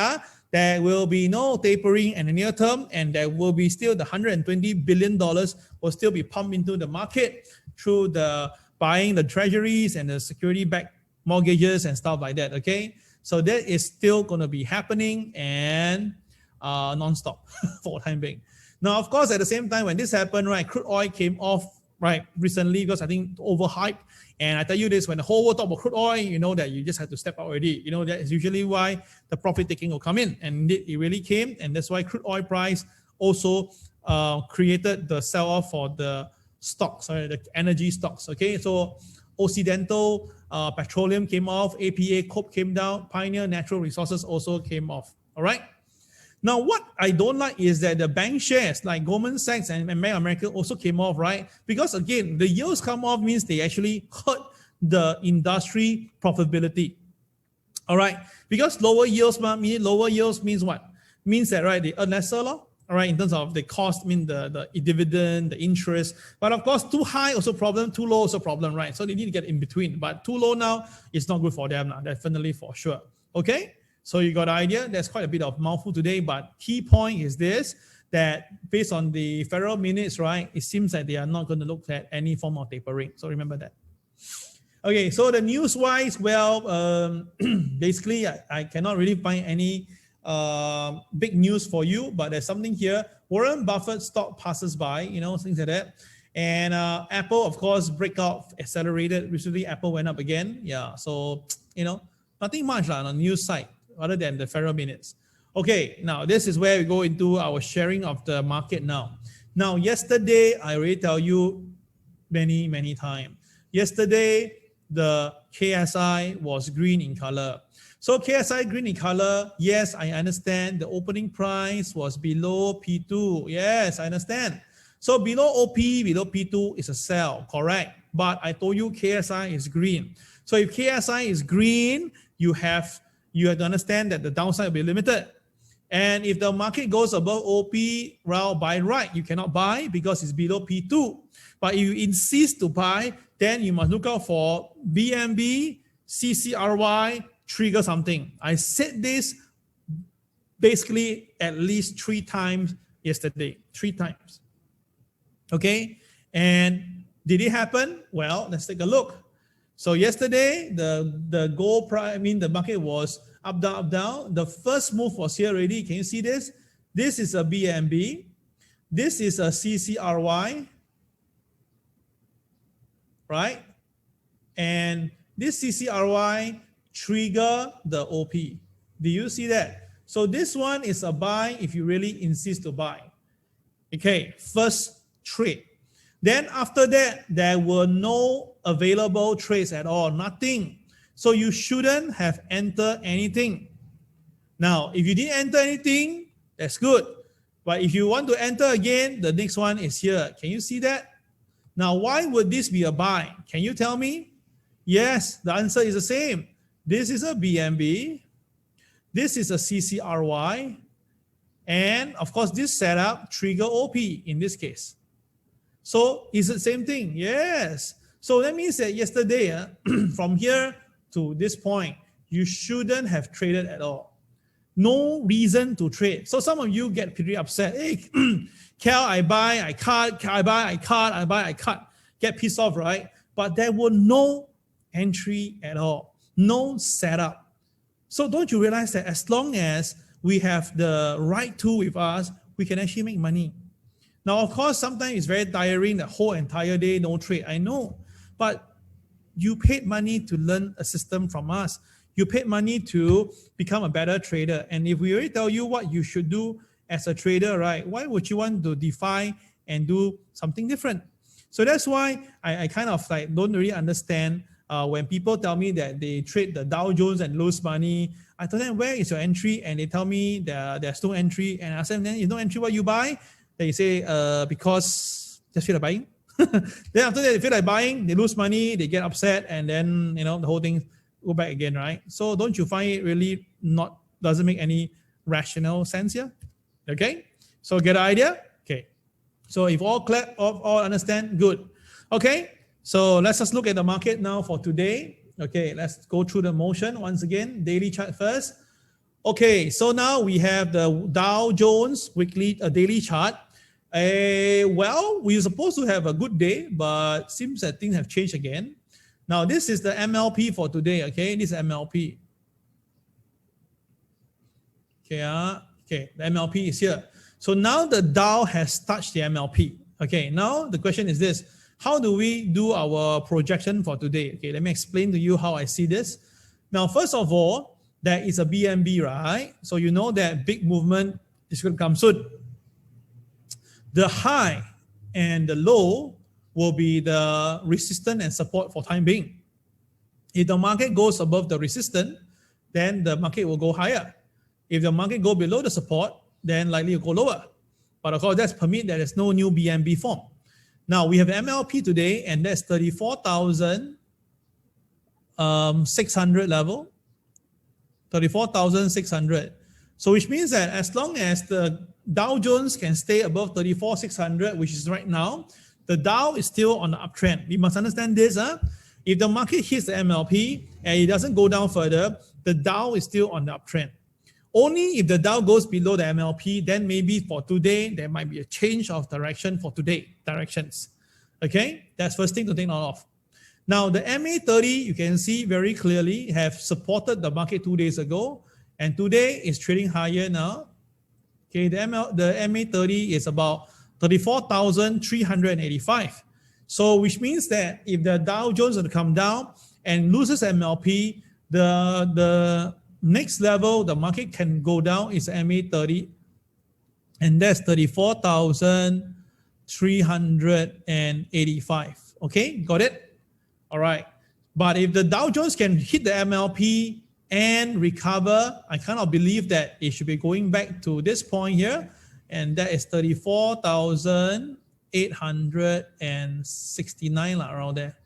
there will be no tapering in the near term, and there will be still the $120 billion will still be pumped into the market through the buying the treasuries and the security-backed mortgages and stuff like that, okay? So that is still going to be happening and non-stop for the time being. Now, of course, at the same time, when this happened, right, crude oil came off right recently because I think overhyped. And I tell you this, when the whole world talk about crude oil, you know that you just have to step out already. You know, that is usually why the profit taking will come in. And it really came. And that's why crude oil price also created the sell-off for the stocks, the energy stocks. Okay, so Occidental Petroleum came off, APA Coke came down, Pioneer Natural Resources also came off. All right. Now, what I don't like is that the bank shares like Goldman Sachs and Bank of America also came off, right? Because again, the yields come off means they actually hurt the industry profitability. All right, because lower yields means what? Means that, right, they earn lesser, all right, in terms of the cost, mean the dividend, the interest. But of course, too high also problem, too low also problem, right? So they need to get in between. But too low now is not good for them, definitely for sure. Okay. So you got the idea. There's quite a bit of mouthful today, but key point is this, that based on the federal minutes, right, it seems that they are not going to look at any form of tapering. So remember that. Okay, so the news-wise, well, basically, I cannot really find any big news for you, but there's something here. Warren Buffett stock passes by, you know, things like that. And Apple, of course, breakout accelerated. Recently, Apple went up again. Yeah, so, you know, nothing much on the news side, other than the federal minutes. Okay, now this is where we go into our sharing of the market now. Now, yesterday, I already tell you many times. Yesterday, the KSI was green in color. So KSI green in color, yes, I understand. The opening price was below P2. Yes, I understand. So below OP, below P2 is a sell, correct. but I told you KSI is green. So if KSI is green, you have to understand that the downside will be limited. And if the market goes above OP, well, by right, you cannot buy because it's below P2. But if you insist to buy, then you must look out for BNB, CCRY, trigger something. I said this basically at least 3 times yesterday, 3 times. Okay, and did it happen? Well, let's take a look. So yesterday, the gold price, the market was up, down, up, down. The first move was here already. Can you see this? This is a BNB. This is a CCRY, right? And this CCRY trigger the OP. Do you see that? So this one is a buy if you really insist to buy. Okay, first trade. Then after that, there were no available trades at all, nothing. So you shouldn't have entered anything. Now, if you didn't enter anything, that's good. But if you want to enter again, the next one is here. Can you see that? Now, why would this be a buy? Can you tell me? Yes, the answer is the same. This is a BNB. This is a CCRY. And of course, this setup trigger OP in this case. So is it the same thing? Yes. So that means that yesterday, from here to this point, you shouldn't have traded at all. No reason to trade. So some of you get pretty upset. Hey, Cal, I buy, I cut, I buy, I cut, I buy, I cut. Get pissed off, right? But there were no entry at all. No setup. So don't you realize that as long as we have the right tool with us, we can actually make money. Now, of course, sometimes it's very tiring, the whole entire day, no trade. I know. But you paid money to learn a system from us. You paid money to become a better trader. And if we already tell you what you should do as a trader, right, why would you want to defy and do something different? So that's why I kind of like don't really understand when people tell me that they trade the Dow Jones and lose money. I tell them, where is your entry? And they tell me there's no entry. And I ask them, then is no entry what you buy? They say, because just feel like buying. Then after that, they feel like buying, they lose money, they get upset, and then, the whole thing go back again, right? So don't you find it really doesn't make any rational sense here? Okay? So get the idea? Okay. So if all clear, all understand, good. Okay? So let's just look at the market now for today. Okay, let's go through the motion once again. Daily chart first. Okay, so now we have the Dow Jones daily chart. Well, we're supposed to have a good day, but seems that things have changed again. Now, this is the MLP for today, okay? This is MLP. Okay, the MLP is here. So now the Dow has touched the MLP. Okay, now the question is this. How do we do our projection for today? Okay, let me explain to you how I see this. Now, first of all, there is a BNB, right? So you know that big movement is going to come soon. The high and the low will be the resistance and support for time being. If the market goes above the resistance, then the market will go higher. If the market go below the support, then likely it will go lower. But of course, that's permit that there's no new BNB form. Now, we have MLP today, and that's 34,600 level. 34,600. So which means that as long as the Dow Jones can stay above 34,600, which is right now, the Dow is still on the uptrend. We must understand this. If the market hits the MLP and it doesn't go down further, the Dow is still on the uptrend. Only if the Dow goes below the MLP, then maybe for today, there might be a change of direction for today, directions. Okay, that's first thing to take note of. Now, the MA30, you can see very clearly, have supported the market 2 days ago, and today is trading higher now. Okay, the MA30 is about 34,385. So, which means that if the Dow Jones were to come down and loses MLP, the next level the market can go down is MA30, and that's 34,385. Okay, got it? All right. But if the Dow Jones can hit the MLP and recover, I cannot believe that it should be going back to this point here, and that is 34,869 around there.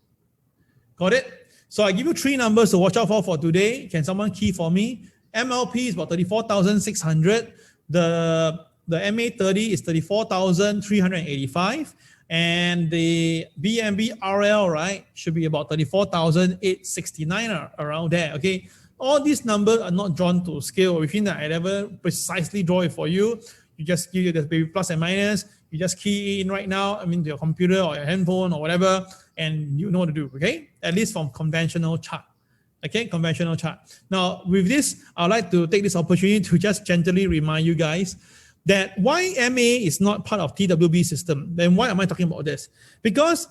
Got it? So I give you 3 numbers to watch out for today. Can someone key for me? MLP is about 34,600. The MA30 is 34,385. And the BNB RL, right, should be about 34,869 around there, okay? All these numbers are not drawn to scale. Within that, I never precisely draw it for you. You just give you the baby plus and minus. You just key in right now, to your computer or your handphone or whatever, and you know what to do, okay? At least from conventional chart. Okay, conventional chart. Now, with this, I'd like to take this opportunity to just gently remind you guys that why MA is not part of TWB system. Then why am I talking about this? Because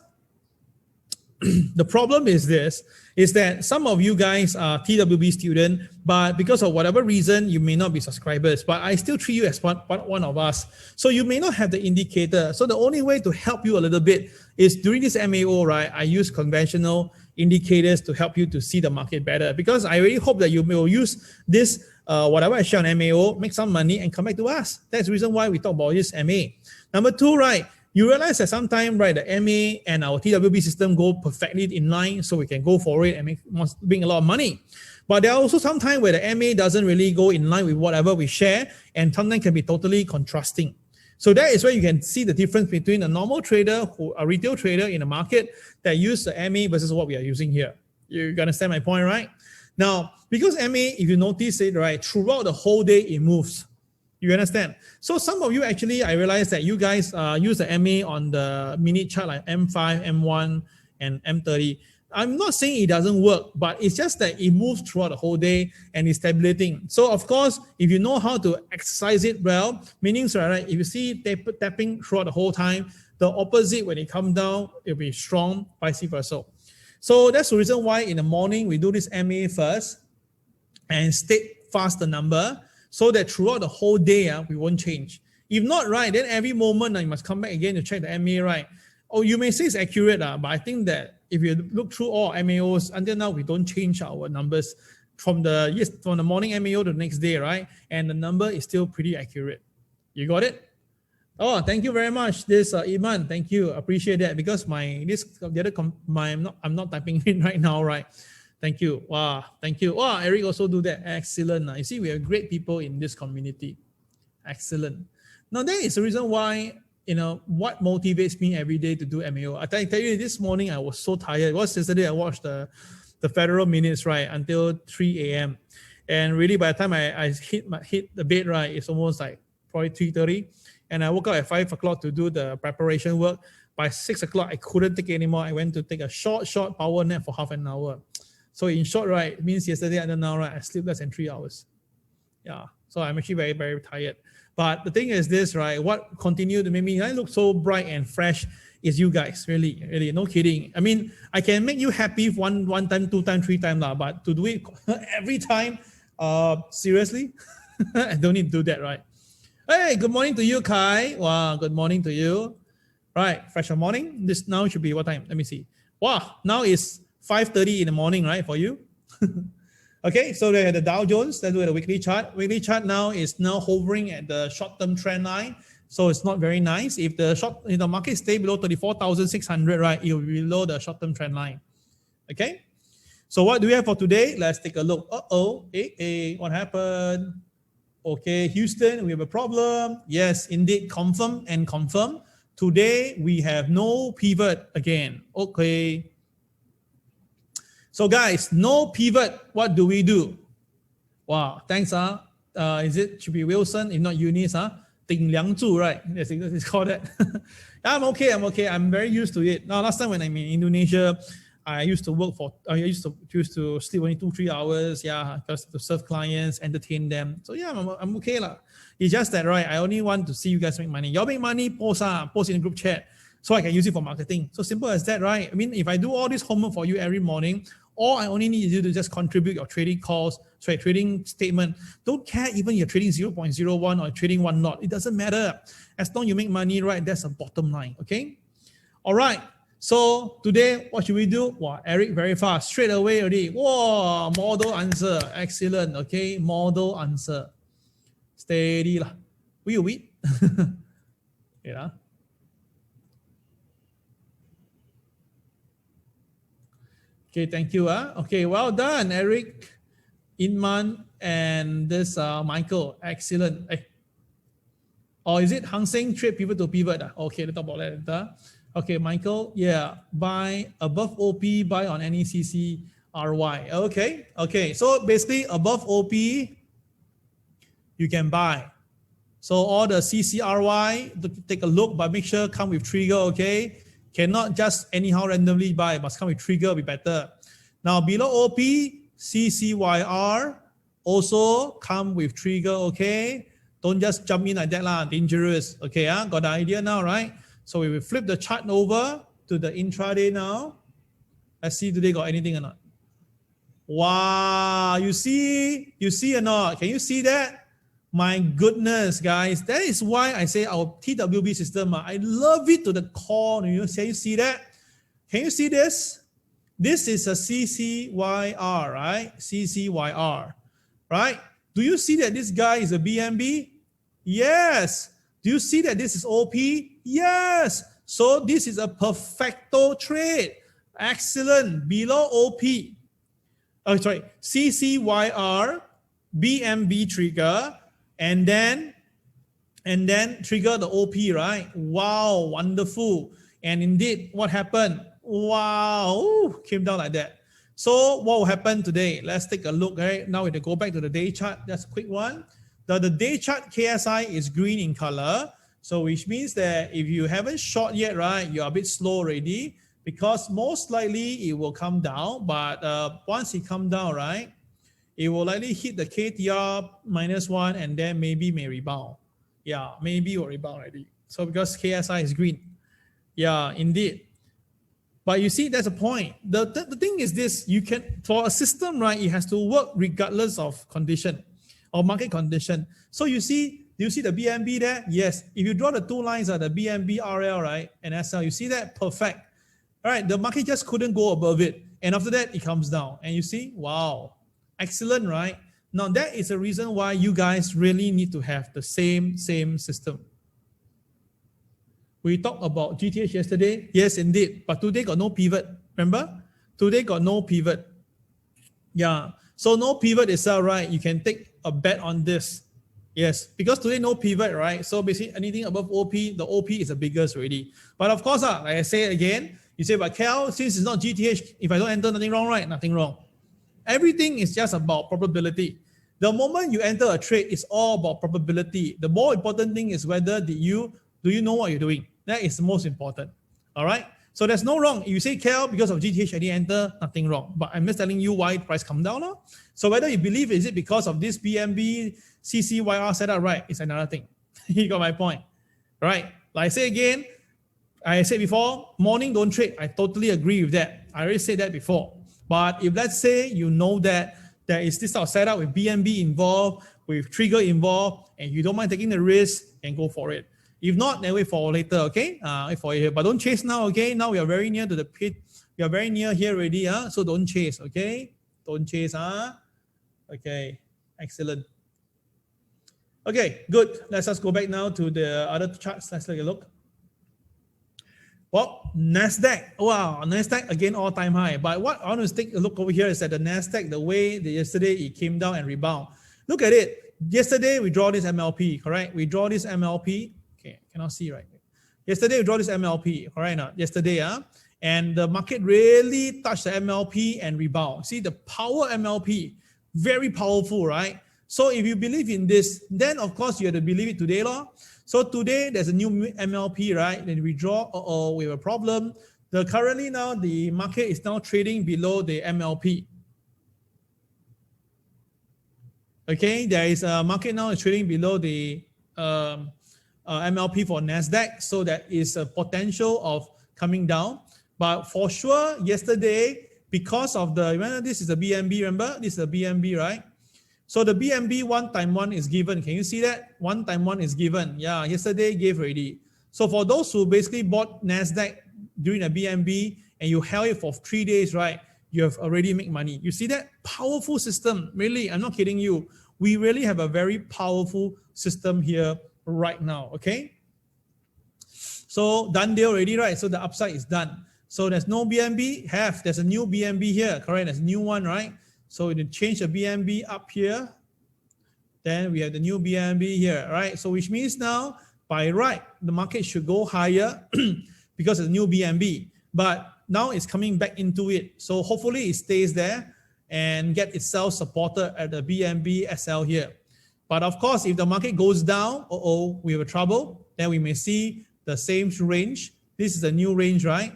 the problem is this, is that some of you guys are TWB student, but because of whatever reason, you may not be subscribers, but I still treat you as one of us. So you may not have the indicator. So the only way to help you a little bit is during this MAO, right, I use conventional indicators to help you to see the market better, because I really hope that you will use this, whatever I share on MAO, make some money and come back to us. That's the reason why we talk about this MA. Number 2, right, you realize that sometimes, right, the MA and our TWB system go perfectly in line, so we can go for it and make a lot of money. But there are also some times where the MA doesn't really go in line with whatever we share, and sometimes can be totally contrasting. So that is where you can see the difference between a normal trader, a retail trader in the market that use the MA versus what we are using here. You understand my point, right? Now, because MA, if you notice it, right, throughout the whole day, it moves. You understand? So some of you actually, I realize that you guys use the MA on the minute chart like M5, M1, and M30. I'm not saying it doesn't work, but it's just that it moves throughout the whole day and it's stabilizing. So of course, if you know how to exercise it well, meaning, right, if you see tapping throughout the whole time, the opposite when it comes down, it'll be strong, vice versa. So that's the reason why in the morning we do this MA first and state fast the number, so that throughout the whole day, we won't change. If not, right, then every moment you must come back again to check the MA, right? Oh, you may say it's accurate, but I think that if you look through all MAOs, until now, we don't change our numbers from the morning MAO to the next day, right? And the number is still pretty accurate. You got it? Oh, thank you very much. This Iman, thank you. Appreciate that, because I'm not typing in right now, right? Thank you. Wow, thank you. Wow, Eric also do that. Excellent. You see, we have great people in this community. Excellent. Now, that is the reason why, what motivates me every day to do MAO. I tell you, this morning I was so tired. It was yesterday I watched the Federal Minutes, right, until 3 a.m. And really, by the time I hit the bed, right, it's almost like probably 3:30. And I woke up at 5 o'clock to do the preparation work. By 6 o'clock, I couldn't take it anymore. I went to take a short power nap for half an hour. So in short, right, it means yesterday until now, right, I sleep less than 3 hours. Yeah, so I'm actually very, very tired. But the thing is this, right, what continued to make me look so bright and fresh is you guys, really, no kidding. I mean, I can make you happy one time, 2 times, 3 times, but to do it every time, seriously, I don't need to do that, right? Hey, good morning to you, Kai. Wow, good morning to you. Right, fresh morning. This now should be what time? Let me see. Wow, now it's 5:30 in the morning, right, for you? Okay, so we have the Dow Jones. Let's do the weekly chart. Weekly chart now is hovering at the short-term trend line, so it's not very nice. If the market stay below 34,600, right, it will be below the short-term trend line. Okay, so what do we have for today? Let's take a look. What happened? Okay, Houston, we have a problem. Yes, indeed, confirm. Today we have no pivot again. Okay. So guys, no pivot. What do we do? Wow, thanks. Should be Wilson, if not Eunice, Ting Liang Zhu, right? Yes, it's called that. I'm okay. I'm very used to it. Now, last time when I'm in Indonesia, I used to sleep only 2-3 hours, because to serve clients, entertain them. So yeah, I'm okay lah. It's just that, right, I only want to see you guys make money. Y'all make money, post in the group chat, so I can use it for marketing. So simple as that, right? I mean, if I do all this homework for you every morning, all I only need you to just contribute your trading trading statement. Don't care even you're trading 0.01 or trading 1 lot. It doesn't matter. As long as you make money, right, that's the bottom line, okay? All right. So today, what should we do? Wow, Eric, very fast. Straight away already. Wow, model answer. Excellent, okay? Model answer. Steady lah. Will we? Okay, thank you. Okay, well done, Eric, Inman, and this Michael. Excellent. Or is it Hang Seng trade pivot to pivot? Okay, let's talk about that later. Okay, Michael, yeah, buy above OP, buy on NECC RY. Okay. So basically, above OP, you can buy. So all the CCRY, take a look, but make sure come with trigger, okay? Cannot just anyhow randomly buy, must come with trigger, be better. Now below OP, CCYR also come with trigger, okay? Don't just jump in like that lah, dangerous. Okay, got the idea now, right? So we will flip the chart over to the intraday now. Let's see today got anything or not. Wow, you see or not? Can you see that? My goodness, guys, that is why I say our TWB system, I love it to the core. Can you see that? Can you see this? This is a CCYR, right? CCYR, right? Do you see that this guy is a BNB? Yes. Do you see that this is OP? Yes. So this is a perfecto trade. Excellent. Below OP. Oh, sorry. CCYR, BNB trigger, and then trigger the OP, right? Wow, wonderful. And indeed, what happened? Wow, came down like that. So what will happen today? Let's take a look, right? Now we go back to the day chart. That's a quick one. The day chart KSI is green in color. So which means that if you haven't short yet, right, you're a bit slow already, because most likely it will come down. But once it come down, right, it will likely hit the KTR -1 and then maybe may rebound. Yeah, maybe will rebound already. So because KSI is green. Yeah, indeed. But you see, that's a point. The thing is this, you can, for a system, right, it has to work regardless of condition or market condition. So you see, do you see the BNB there? Yes. If you draw the two lines, the BNB, RL, right, and SL, you see that? Perfect. All right, the market just couldn't go above it. And after that, it comes down. And you see, wow, excellent, right? Now that is a reason why you guys really need to have the same system. We talked about GTH yesterday. Yes, indeed. But today got no pivot. Remember? Today got no pivot. Yeah. So no pivot itself, right? You can take a bet on this. Yes. Because today no pivot, right? So basically anything above OP, the OP is the biggest already. But of course, like I say again, you say, but Cal, since it's not GTH, if I don't enter, nothing wrong, right? Nothing wrong. Everything is just about probability. The moment you enter a trade, it's all about probability. The more important thing is whether do you know what you're doing. That is the most important. All right. So there's no wrong. If you say Cal, because of GTH I didn't enter, nothing wrong. But I'm just telling you why price come down. No? So whether you believe is it because of this BNB, CCYR setup, right? It's another thing. You got my point. Right. Like I say again, I said before, morning don't trade. I totally agree with that. I already said that before. But if let's say you know that there is this sort of setup with BNB involved, with trigger involved, and you don't mind taking the risk, and go for it. If not, then wait for later, okay? Wait for it here. But don't chase now, okay? Now we are very near to the pit. We are very near here already, so don't chase, okay? Don't chase, Okay, excellent. Okay, good. Let's just go back now to the other charts. Let's take a look. Well, NASDAQ, wow, NASDAQ again all-time high. But what I want to take a look over here is that the NASDAQ, the way that yesterday it came down and rebound. Look at it. Yesterday we draw this MLP, correct? We draw this MLP. Okay, cannot see right. Yesterday we draw this MLP, correct? Now, yesterday, and the market really touched the MLP and rebound. See the power MLP, very powerful, right? So if you believe in this, then of course you have to believe it today, lor. So today there's a new MLP, right? Then we draw, we have a problem. Currently now the market is now trading below the MLP. Okay, there is a market now is trading below the MLP for NASDAQ, so that is a potential of coming down. But for sure, yesterday, because of the, remember this is a BNB, remember? This is a BNB, right? So the BNB 1 times 1 is given. Can you see that? 1 times 1 is given. Yeah, yesterday gave already. So for those who basically bought NASDAQ during a BNB and you held it for 3 days, right? You have already made money. You see that? Powerful system. Really, I'm not kidding you. We really have a very powerful system here right now, okay? So done deal already, right? So the upside is done. So there's no BNB, there's a new BNB here, correct? There's a new one, right? So you change the BNB up here. Then we have the new BNB here, right? So which means now, by right, the market should go higher because it's a new BNB. But now it's coming back into it. So hopefully it stays there and get itself supported at the BNB SL here. But of course, if the market goes down, we have trouble, then we may see the same range. This is a new range, right?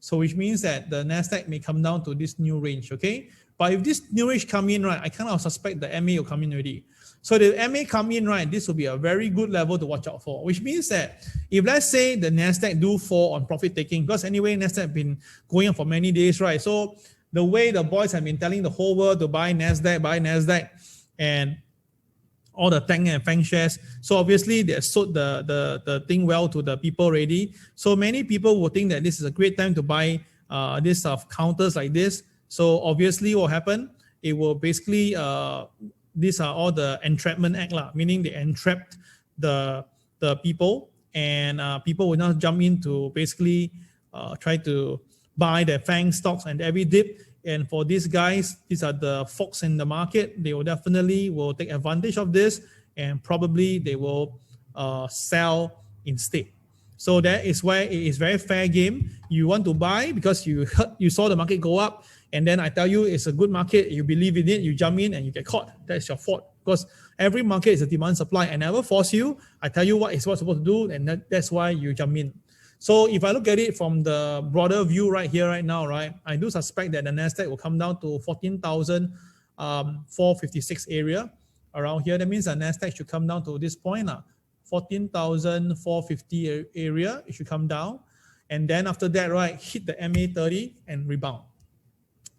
So which means that the NASDAQ may come down to this new range, okay? But if this new range come in, right, I kind of suspect the MA will come in already. So the MA come in, right, this will be a very good level to watch out for, which means that if let's say the NASDAQ do fall on profit taking, because anyway, NASDAQ have been going on for many days, right? So the way the boys have been telling the whole world to buy NASDAQ, and all the Tang and Fang shares. So obviously they sold the thing well to the people already. So many people will think that this is a great time to buy this counters like this. So obviously what will happen? It will basically, these are all the entrapment act, meaning they entrapped the people, and people will now jump in to basically try to buy the Fang stocks and every dip. And for these guys, these are the folks in the market. They will definitely take advantage of this, and probably they will sell instead. So that is why it is very fair game. You want to buy because you saw the market go up, and then I tell you it's a good market. You believe in it, you jump in and you get caught. That's your fault, because every market is a demand supply. I never force you. I tell you what is what's supposed to do, and that's why you jump in. So if I look at it from the broader view right here, right now, right, I do suspect that the NASDAQ will come down to 14,456 area around here. That means the NASDAQ should come down to this point, 14,450 area. It should come down. And then after that, right, hit the MA30 and rebound.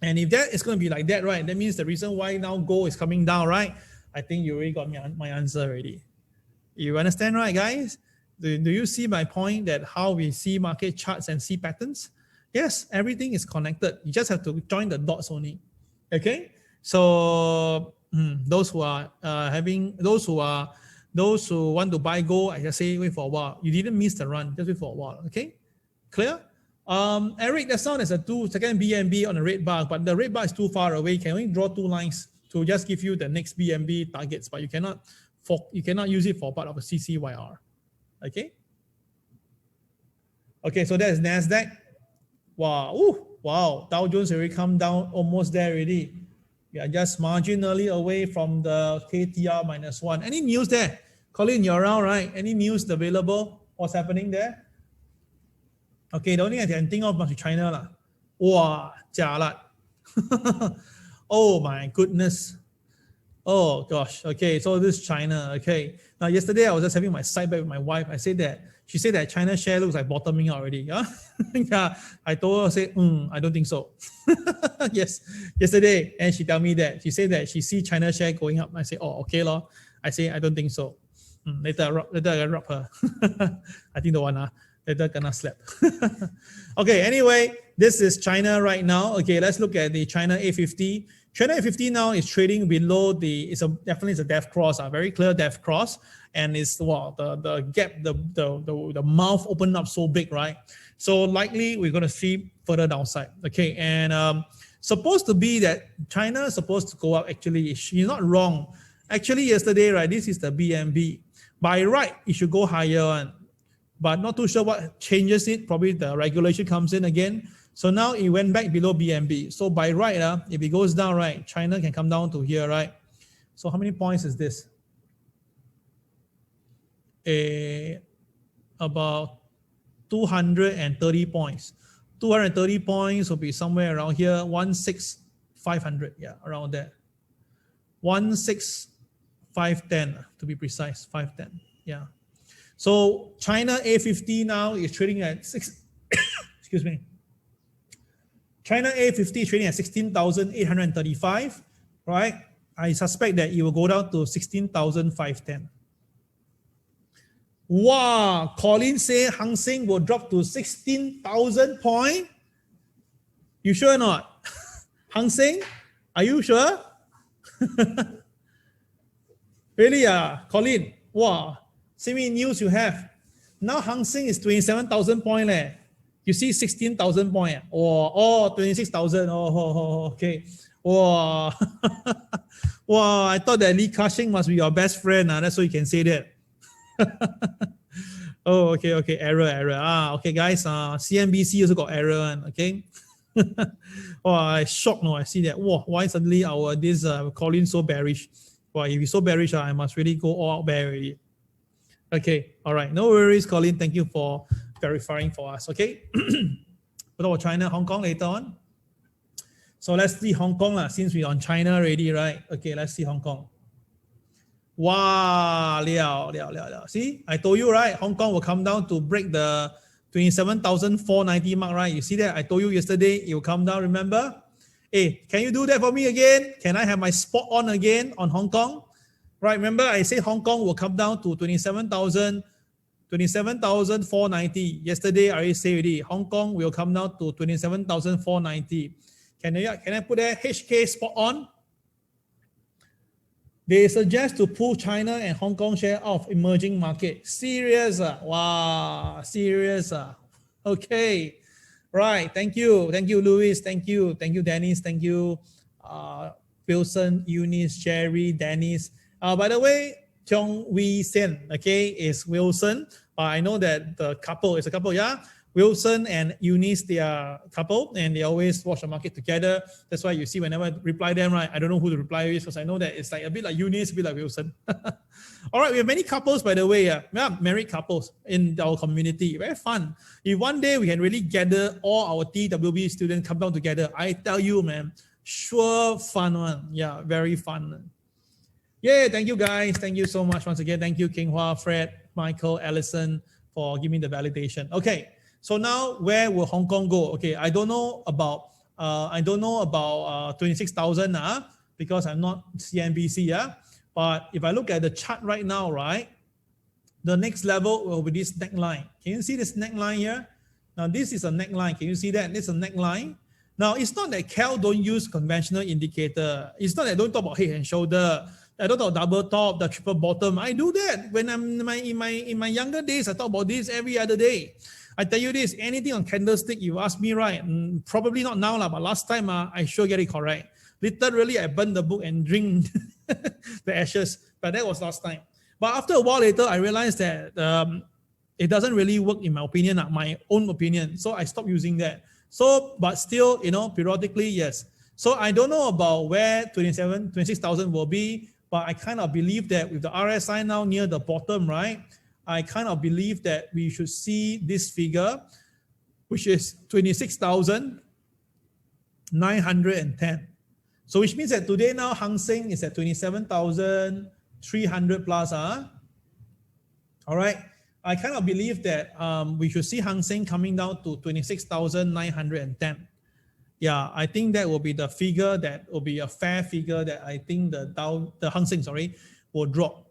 And if that is going to be like that, right, that means the reason why now gold is coming down, right, I think you already got my answer already. You understand, right, guys? Do you see my point that how we see market charts and see patterns? Yes, everything is connected. You just have to join the dots only. Okay? So those who want to buy gold, I just say wait for a while. You didn't miss the run, just wait for a while. Okay? Clear? Eric, that's not as a 2-second BNB on the red bar, but the red bar is too far away. You can only draw 2 lines to just give you the next BNB targets, but you cannot use it for part of a CCYR. Okay. Okay, so that's NASDAQ. Wow. Ooh, wow. Dow Jones already come down almost there already. We are just marginally away from the KTR -1. Any news there? Colin, you're around, right? Any news available? What's happening there? Okay, the only thing I can think of must be China. Wow, jialat. Oh my goodness. Oh gosh, okay, so this is China, okay. Now yesterday I was just having my side bet with my wife. She said that China share looks like bottoming out already. Yeah, yeah. I told her, I don't think so. Yes, yesterday, and she told me that. She said that she see China share going up. I say, oh, okay lor. I say, I don't think so. Later I rub her. I think the one, later gonna slap. Okay, anyway, this is China right now. Okay, let's look at the China A50. China A50 now is trading below definitely a death cross, a very clear death cross, and it's the gap, the mouth opened up so big, right? So likely we're going to see further downside. Okay, and supposed to be that China is supposed to go up. Actually, she's not wrong. Actually, yesterday, right, this is the BNB. By right, it should go higher, but not too sure what changes it. Probably the regulation comes in again. So now it went back below BNB. So by right, if it goes down, right, China can come down to here, right? So how many points is this? About 230 points. 230 points will be somewhere around here, 16,500, yeah, around there. 16,510 to be precise, 510, yeah. So China A50 now is trading at excuse me. China A50 trading at 16,835, right? I suspect that it will go down to 16,510. Wow, Colin say Hang Seng will drop to 16,000 point. You sure or not? Hang Seng, are you sure? Really, Colin? Wow, see me news you have. Now Hang Seng is 27,000 point leh. You see 16,000 point, or 26,000. Okay. Wow. Wow, I thought that Li Ka-shing must be your best friend. That's why you can say that. Oh, okay. Error. Okay, guys. CNBC also got error. Okay. Oh, I shocked. No, I see that. Whoa, why suddenly our this Colin so bearish? Well, if he's so bearish, I must really go all out bear already. Okay, all right. No worries, Colin. Thank you for verifying for us. Okay. What about China, Hong Kong later on? So let's see Hong Kong since we're on China already, right? Okay, let's see Hong Kong. Wow, liao. See, I told you, right? Hong Kong will come down to break the 27,490 mark, right? You see that? I told you yesterday it will come down, remember? Hey, can you do that for me again? Can I have my spot on again on Hong Kong? Right, remember I said Hong Kong will come down to 27,490. Yesterday I already said already, Hong Kong will come down to 27,490. Can I put a HK spot on? They suggest to pull China and Hong Kong share of emerging market. Serious? Wow, serious? Okay, right. Thank you, Louis. Thank you, Dennis. Thank you, Wilson, Eunice, Jerry, Dennis. By the way, Chong Wee Sen, okay, is Wilson. I know that the couple is a couple, yeah. Wilson and Eunice, they are a couple and they always watch the market together. That's why you see whenever I reply them, right, I don't know who to reply with because I know that it's like a bit like Eunice, a bit like Wilson. All right, we have many couples, by the way. We have married couples in our community. Very fun. If one day we can really gather all our TWB students come down together, I tell you, man, sure fun one. Yeah, very fun. Yeah, thank you guys. Thank you so much once again. Thank you, King Hua, Fred, Michael, Allison for giving the validation. Okay. So now, where will Hong Kong go? Okay, I don't know about 26,000 because I'm not CNBC. Yeah, but if I look at the chart right now, right, the next level will be this neckline. Can you see this neckline here? Now this is a neckline. Can you see that? This is a neckline. Now it's not that Cal don't use conventional indicator. It's not that I don't talk about head and shoulder. I don't talk about double top, the triple bottom. I do that when I'm in my younger days. I talk about this every other day. I tell you this, anything on candlestick, you ask me, right? Probably not now, but last time I sure get it correct. Literally, I burned the book and drink the ashes, but that was last time. But after a while later, I realized that it doesn't really work in my opinion, my own opinion. So I stopped using that. So, but still, periodically, yes. So I don't know about where 26,000 will be, but I kind of believe that with the RSI now near the bottom, right? I kind of believe that we should see this figure, which is 26,910. So which means that today now Hang Seng is at 27,300 plus. All right. I kind of believe that we should see Hang Seng coming down to 26,910. Yeah, I think that will be the figure that will be a fair figure that I think the Hang Seng, will drop.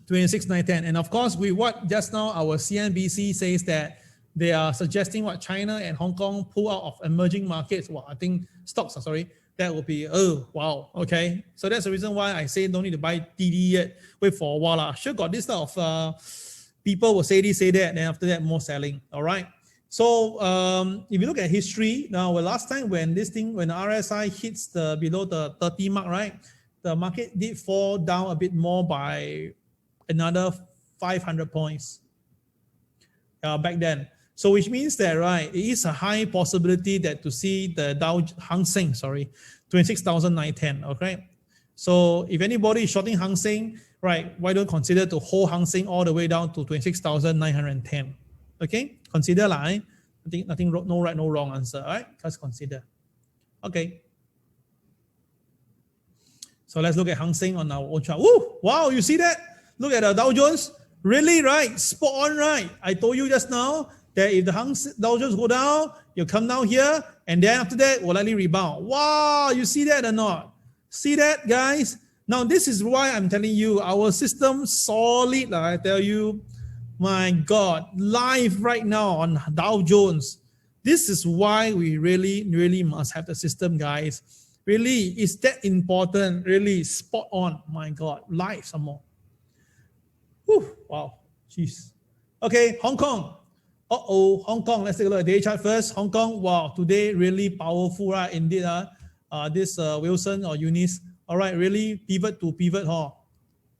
26,910. And of course, with what just now our CNBC says that they are suggesting what China and Hong Kong pull out of emerging markets. Well, I think stocks, that will be, oh, wow, okay. So that's the reason why I say don't need to buy TD yet. Wait for a while. Sure got this type of people will say this, say that, then after that, more selling, all right? So if you look at history, now the last time when the RSI hits below the 30 mark, right, the market did fall down a bit more by another 500 points back then. So which means that, right, it is a high possibility that to see the Hang Seng, 26,910, okay? So if anybody is shorting Hang Seng, right, why don't consider to hold Hang Seng all the way down to 26,910, okay? Consider I think nothing, no right, no wrong answer, all right? Just consider, okay? So let's look at Hang Seng on our own chart. Woo! Wow, you see that? Look at the Dow Jones. Really, right? Spot on, right? I told you just now that if the Dow Jones go down, you come down here, and then after that, will likely rebound. Wow, you see that or not? See that, guys? Now, this is why I'm telling you, our system solid, I tell you. My God, live right now on Dow Jones. This is why we really, really must have the system, guys. Really, it's that important. Really, spot on. My God, live some more. Whew, wow, jeez. Okay, Hong Kong. Hong Kong. Let's take a look at day chart first. Hong Kong, wow, today really powerful, right? Indeed, this Wilson or Eunice. All right, really pivot to pivot, huh?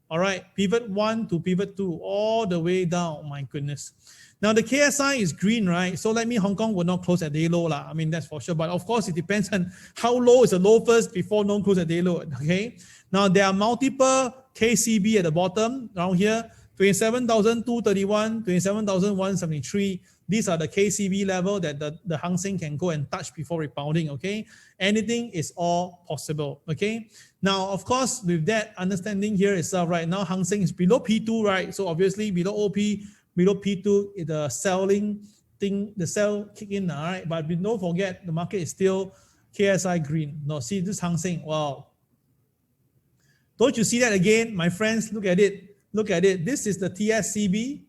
All right, pivot 1 to pivot 2, all the way down. Oh my goodness. Now the KSI is green, right? So that means Hong Kong will not close at day low. I mean, that's for sure. But of course, it depends on how low is the low first before non-close at day low. Okay. Now there are multiple KCB at the bottom around here. 27,231, 27,173. These are the KCB level that the Hang Seng can go and touch before rebounding, okay? Anything is all possible, okay? Now, of course, with that understanding here itself, right now, Hang Seng is below P2, right? So obviously, below OP, below P2, the selling thing, the sell kick in, all right? But don't forget, the market is still KSI green. No, see this Hang Seng, wow. Don't you see that again, my friends? Look at it. Look at it. This is the TSCB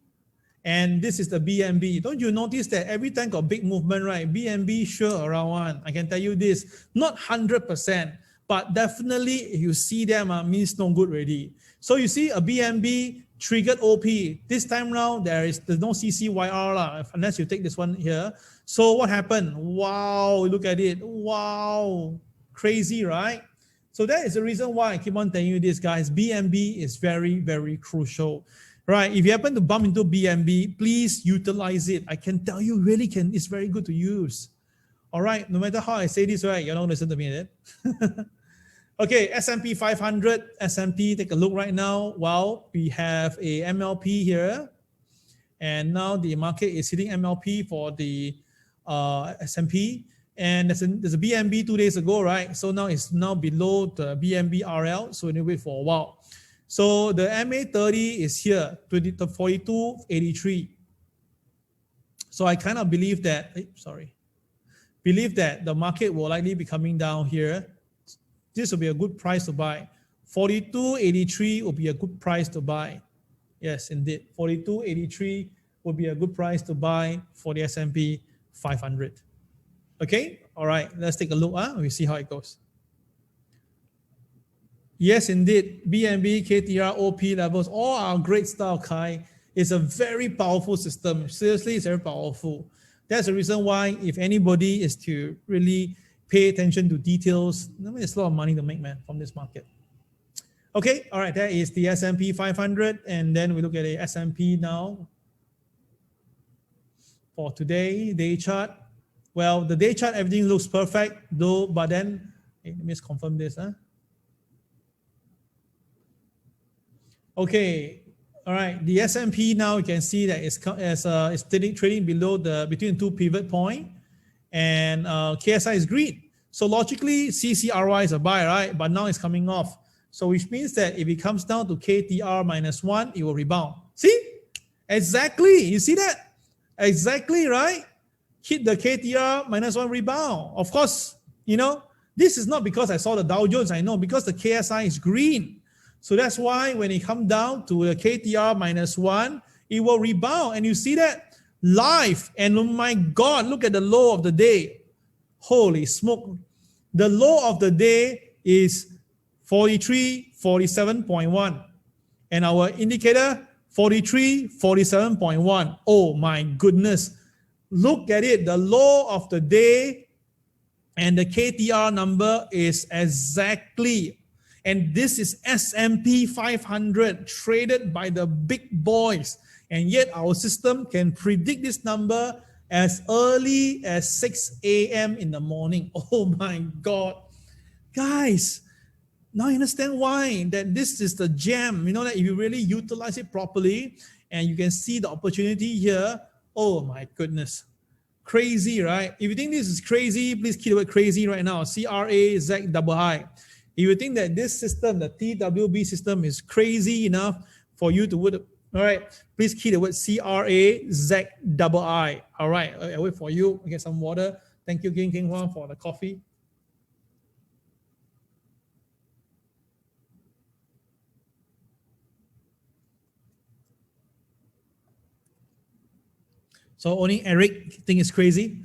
and this is the BNB. Don't you notice that every time got big movement, right? BNB sure around one. I can tell you this, not 100%, but definitely if you see them, means no good already. So you see a BNB triggered OP. This time round, there's no CCYR unless you take this one here. So what happened? Wow, look at it. Wow, crazy, right? So that is the reason why I keep on telling you this, guys. BNB is very, very crucial, right? If you happen to bump into BNB, please utilize it. I can tell you, really can. It's very good to use. All right, no matter how I say this, right? You're not going to listen to me, eh? Okay, S&P 500, S&P, take a look right now. Well, we have a MLP here. And now the market is hitting MLP for the S&P. And there's a BNB 2 days ago, right? So now it's now below the BNB RL. So we need to wait for a while. So the MA30 is here, 42.83. So I kind of believe that, believe that the market will likely be coming down here. This will be a good price to buy. 42.83 will be a good price to buy. Yes, indeed. 42.83 will be a good price to buy for the S&P 500. Okay, all right, let's take a look. We see how it goes. Yes, indeed, BNB, KTR, OP levels, all are great stuff, Kai. It's a very powerful system. Seriously, it's very powerful. That's the reason why if anybody is to really pay attention to details, there's a lot of money to make, man, from this market. Okay, all right, that is the S&P 500. And then we look at the S&P now. For today, day chart. Well, the day chart, everything looks perfect, though, but then, let me just confirm this. Okay, all right, the S&P now, you can see that it's trading below between two pivot point, and KSI is green. So logically, CCRY is a buy, right? But now it's coming off. So which means that if it comes down to KTR -1, it will rebound. See? Exactly, you see that? Exactly, right? Hit the KTR -1 rebound. Of course, this is not because I saw the Dow Jones, I know, because the KSI is green. So that's why when it comes down to the KTR -1, it will rebound. And you see that live. And oh my God, look at the low of the day. Holy smoke. The low of the day is 43.47.1. And our indicator, 43.47.1. Oh my goodness. Look at it, the low of the day and the KTR number is exactly, and this is S&P 500 traded by the big boys, and yet our system can predict this number as early as 6 a.m. in the morning. Oh my God. Guys, now you understand why that this is the gem. That if you really utilize it properly and you can see the opportunity here, oh my goodness. Crazy, right? If you think this is crazy, please key the word crazy right now. CRAZII. If you think that this system, the TWB system, is crazy enough for you to, all right, please key the word CRAZII. All right, I'll wait for you. I'll get some water. Thank you, King Huang, for the coffee. So only Eric think it's crazy.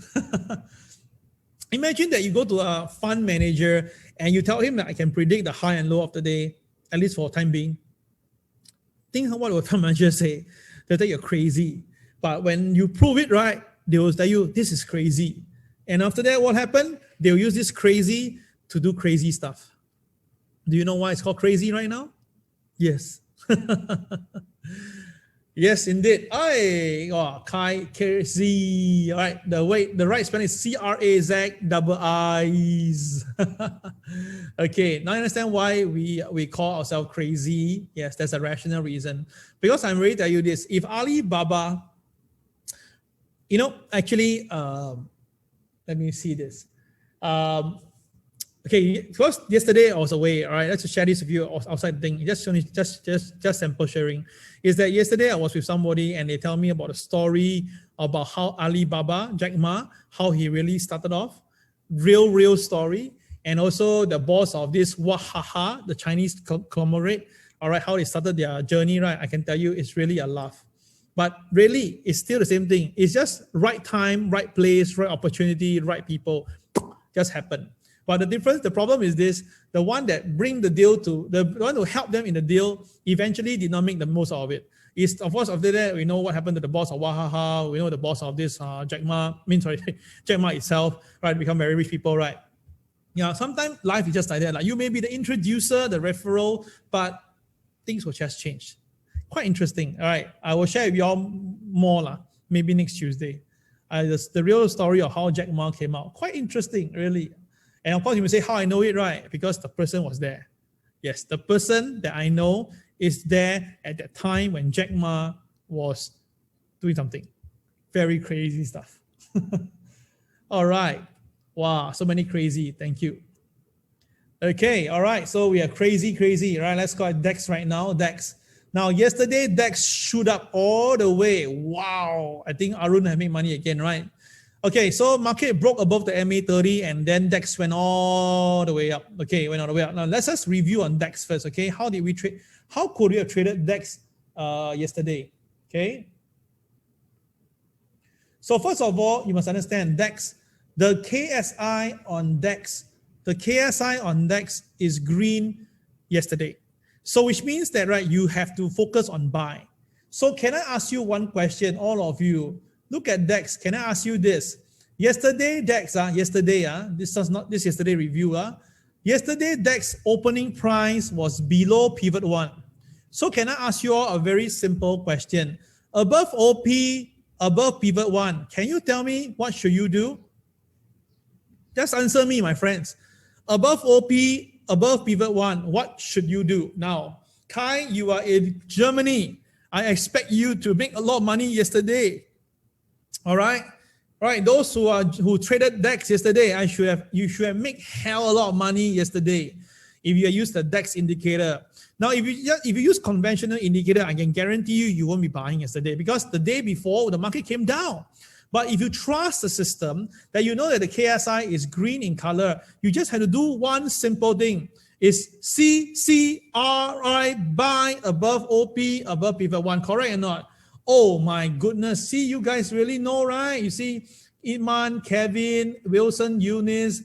Imagine that you go to a fund manager and you tell him that I can predict the high and low of the day, at least for the time being. Think what will fund manager say? They'll think you're crazy. But when you prove it right, they will tell you, this is crazy. And after that, what happened? They'll use this crazy to do crazy stuff. Do you know why it's called crazy right now? Yes. Yes, indeed. Crazy. All right. The right spelling is CRAZ double I's. Okay. Now I understand why we call ourselves crazy. Yes, there's a rational reason. Because I'm ready to tell you this. If Alibaba, actually, let me see this. Okay, because yesterday I was away. All right, let's just share this with you outside the thing. Just sample sharing. Is that yesterday I was with somebody and they tell me about a story about how Alibaba, Jack Ma, how he really started off, real story, and also the boss of this Wahaha, the Chinese conglomerate. All right, how they started their journey. Right, I can tell you it's really a laugh. But really, it's still the same thing. It's just right time, right place, right opportunity, right people. Just happen. But the problem is this: the one that bring the deal to the one who helped them in the deal eventually did not make the most of it. Is of course after that we know what happened to the boss of Wahaha. We know the boss of this Jack Ma. Jack Ma itself, right? Become very rich people, right? Yeah. Sometimes life is just like that. Like you may be the introducer, the referral, but things will just change. Quite interesting. All right, I will share with you all more maybe next Tuesday. The real story of how Jack Ma came out. Quite interesting, really. And of course, you may say, how I know it, right? Because the person was there. Yes, the person that I know is there at that time when Jack Ma was doing something. Very crazy stuff. All right. Wow, so many crazy. Thank you. Okay, all right. So we are crazy. All right, let's call it DAX right now. DAX. Now, yesterday, DAX shoot up all the way. Wow. I think Arun has made money again, right? Okay, so market broke above the MA30 and then DAX went all the way up. Okay, went all the way up. Now, let's just review on DAX first, okay? How did we trade? How could we have traded DAX yesterday? Okay. So first of all, you must understand DAX, the KSI on DAX is green yesterday. So which means that, right, you have to focus on buy. So can I ask you one question, all of you? Look at DAX. Can I ask you this? Yesterday, DAX, this is not this yesterday review. Yesterday, DAX opening price was below pivot 1. So can I ask you all a very simple question? Above OP, above pivot 1, can you tell me what should you do? Just answer me, my friends. Above OP, above pivot 1, what should you do? Now, Kai, you are in Germany. I expect you to make a lot of money yesterday. All right. Those who traded DAX yesterday, you should have made hell a lot of money yesterday if you use the DAX indicator. Now, if you use conventional indicator, I can guarantee you won't be buying yesterday because the day before the market came down. But if you trust the system, that you know that the KSI is green in color, you just have to do one simple thing: is CCRI buy above OP above pivot 1, correct or not? Oh my goodness. See, you guys really know, right? You see, Iman, Kevin, Wilson, Eunice,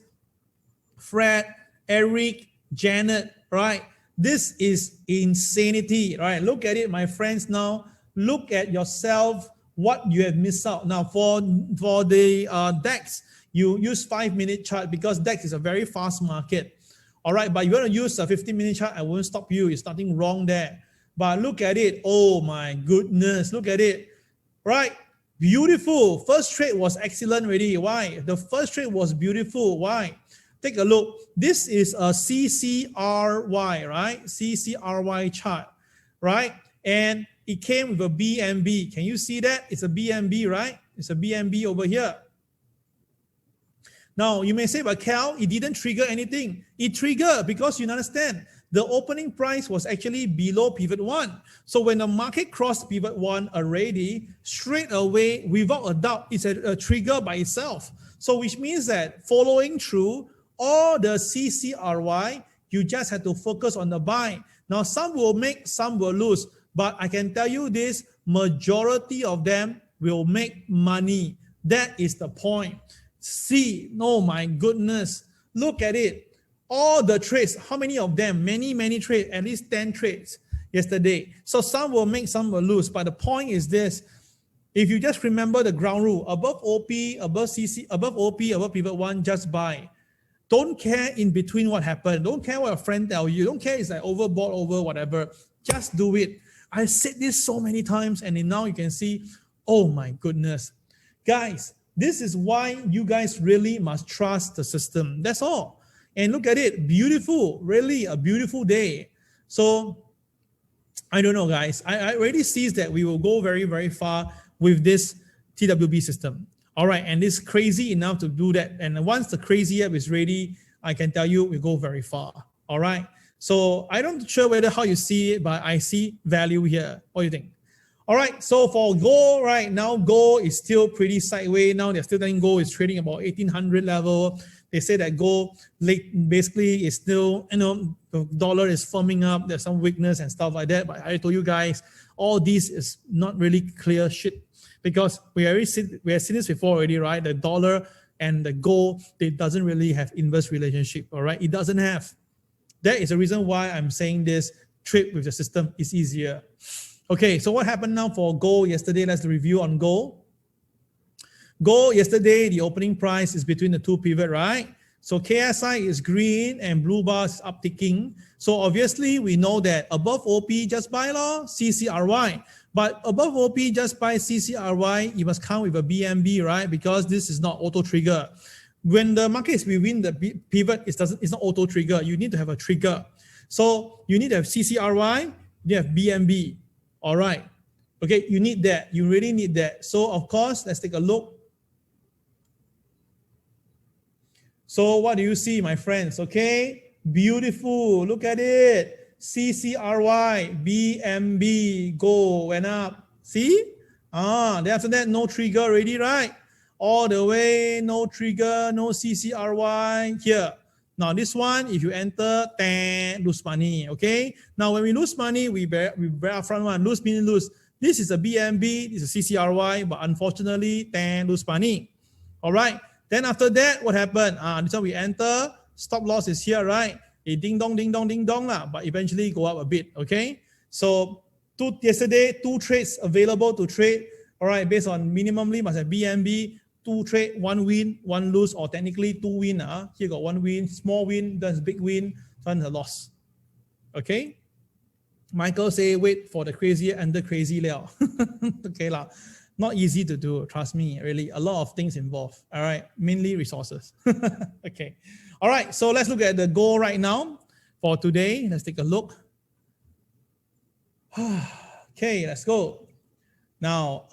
Fred, Eric, Janet, right? This is insanity, right? Look at it, my friends now. Look at yourself, what you have missed out. Now, for the DAX, you use 5-minute chart because DAX is a very fast market. All right, but you want to use a 15-minute chart, I won't stop you. There's nothing wrong there. But look at it. Oh my goodness. Look at it. Right? Beautiful. First trade was excellent already. Why? The first trade was beautiful. Why? Take a look. This is a CCRY, right? CCRY chart, right? And it came with a BNB. Can you see that? It's a BNB, right? It's a BNB over here. Now, you may say, but Cal, it didn't trigger anything. It triggered because you understand. The opening price was actually below pivot 1. So when the market crossed pivot 1 already, straight away, without a doubt, it's a trigger by itself. So which means that following through all the CCRY, you just have to focus on the buy. Now, some will make, some will lose. But I can tell you this, majority of them will make money. That is the point. See, oh my goodness, look at it. All the trades, how many of them? Many trades, at least 10 trades yesterday. So some will make, some will lose. But the point is this, If you just remember the ground rule, above OP, above CC, above OP, above pivot 1, just buy. Don't care in between what happened. Don't care what a friend tell you. Don't care it's like overbought, over whatever. Just do it. I said this so many times, and now you can see, oh my goodness. Guys, this is why you guys really must trust the system. That's all. And look at it. Beautiful. Really a beautiful day. So, I don't know, guys. I already see that we will go very, very far with this TWB system. All right, and it's crazy enough to do that. And once the crazy app is ready, I can tell you we go very far. All right. So I don't sure whether how you see it, but I see value here. What do you think? All right. So for gold right now, gold is still pretty sideways. Now they're still telling gold is trading about 1800 level. They say that gold basically is still, the dollar is firming up. There's some weakness and stuff like that. But I told you guys, all this is not really clear shit. Because we have seen this before already, right? The dollar and the gold, it doesn't really have inverse relationship, all right? It doesn't have. That is the reason why I'm saying this trade with the system is easier. Okay, so what happened now for gold yesterday? Let's review on gold. Gold yesterday, the opening price is between the two pivot, right? So KSI is green and blue bar is upticking. So obviously we know that above OP, just buy law, CCRY. But above OP, just buy CCRY, you must count with a BMB, right? Because this is not auto trigger. When the market is within the pivot, it's not auto trigger. You need to have a trigger. So you need to have CCRY, you have BMB. All right. Okay, you need that. You really need that. So of course, let's take a look. So what do you see, my friends? Okay, beautiful. Look at it. CCRY, BMB, go, went up. See? Then after that, no trigger already, right? All the way, no trigger, no CCRY here. Now this one, if you enter, lose money, okay? Now when we lose money, we bear upfront one, lose meaning lose. This is a BMB, this is a CCRY, but unfortunately, lose money. All right? Then after that, what happened? This one we enter, stop loss is here, right? It ding dong, ding dong, ding dong lah, but eventually go up a bit, okay? So yesterday, 2 trades available to trade, all right, based on minimally must have BMB, 2 trade, 1 win, 1 lose, or technically 2 win. Here got 1 win, small win, that's big win, that's a loss, okay? Michael say, wait for the crazy under crazy liao. Okay lah. Not easy to do, trust me, really. A lot of things involved, all right? Mainly resources. Okay. All right, so let's look at the goal right now for today. Let's take a look. Okay, let's go. Now,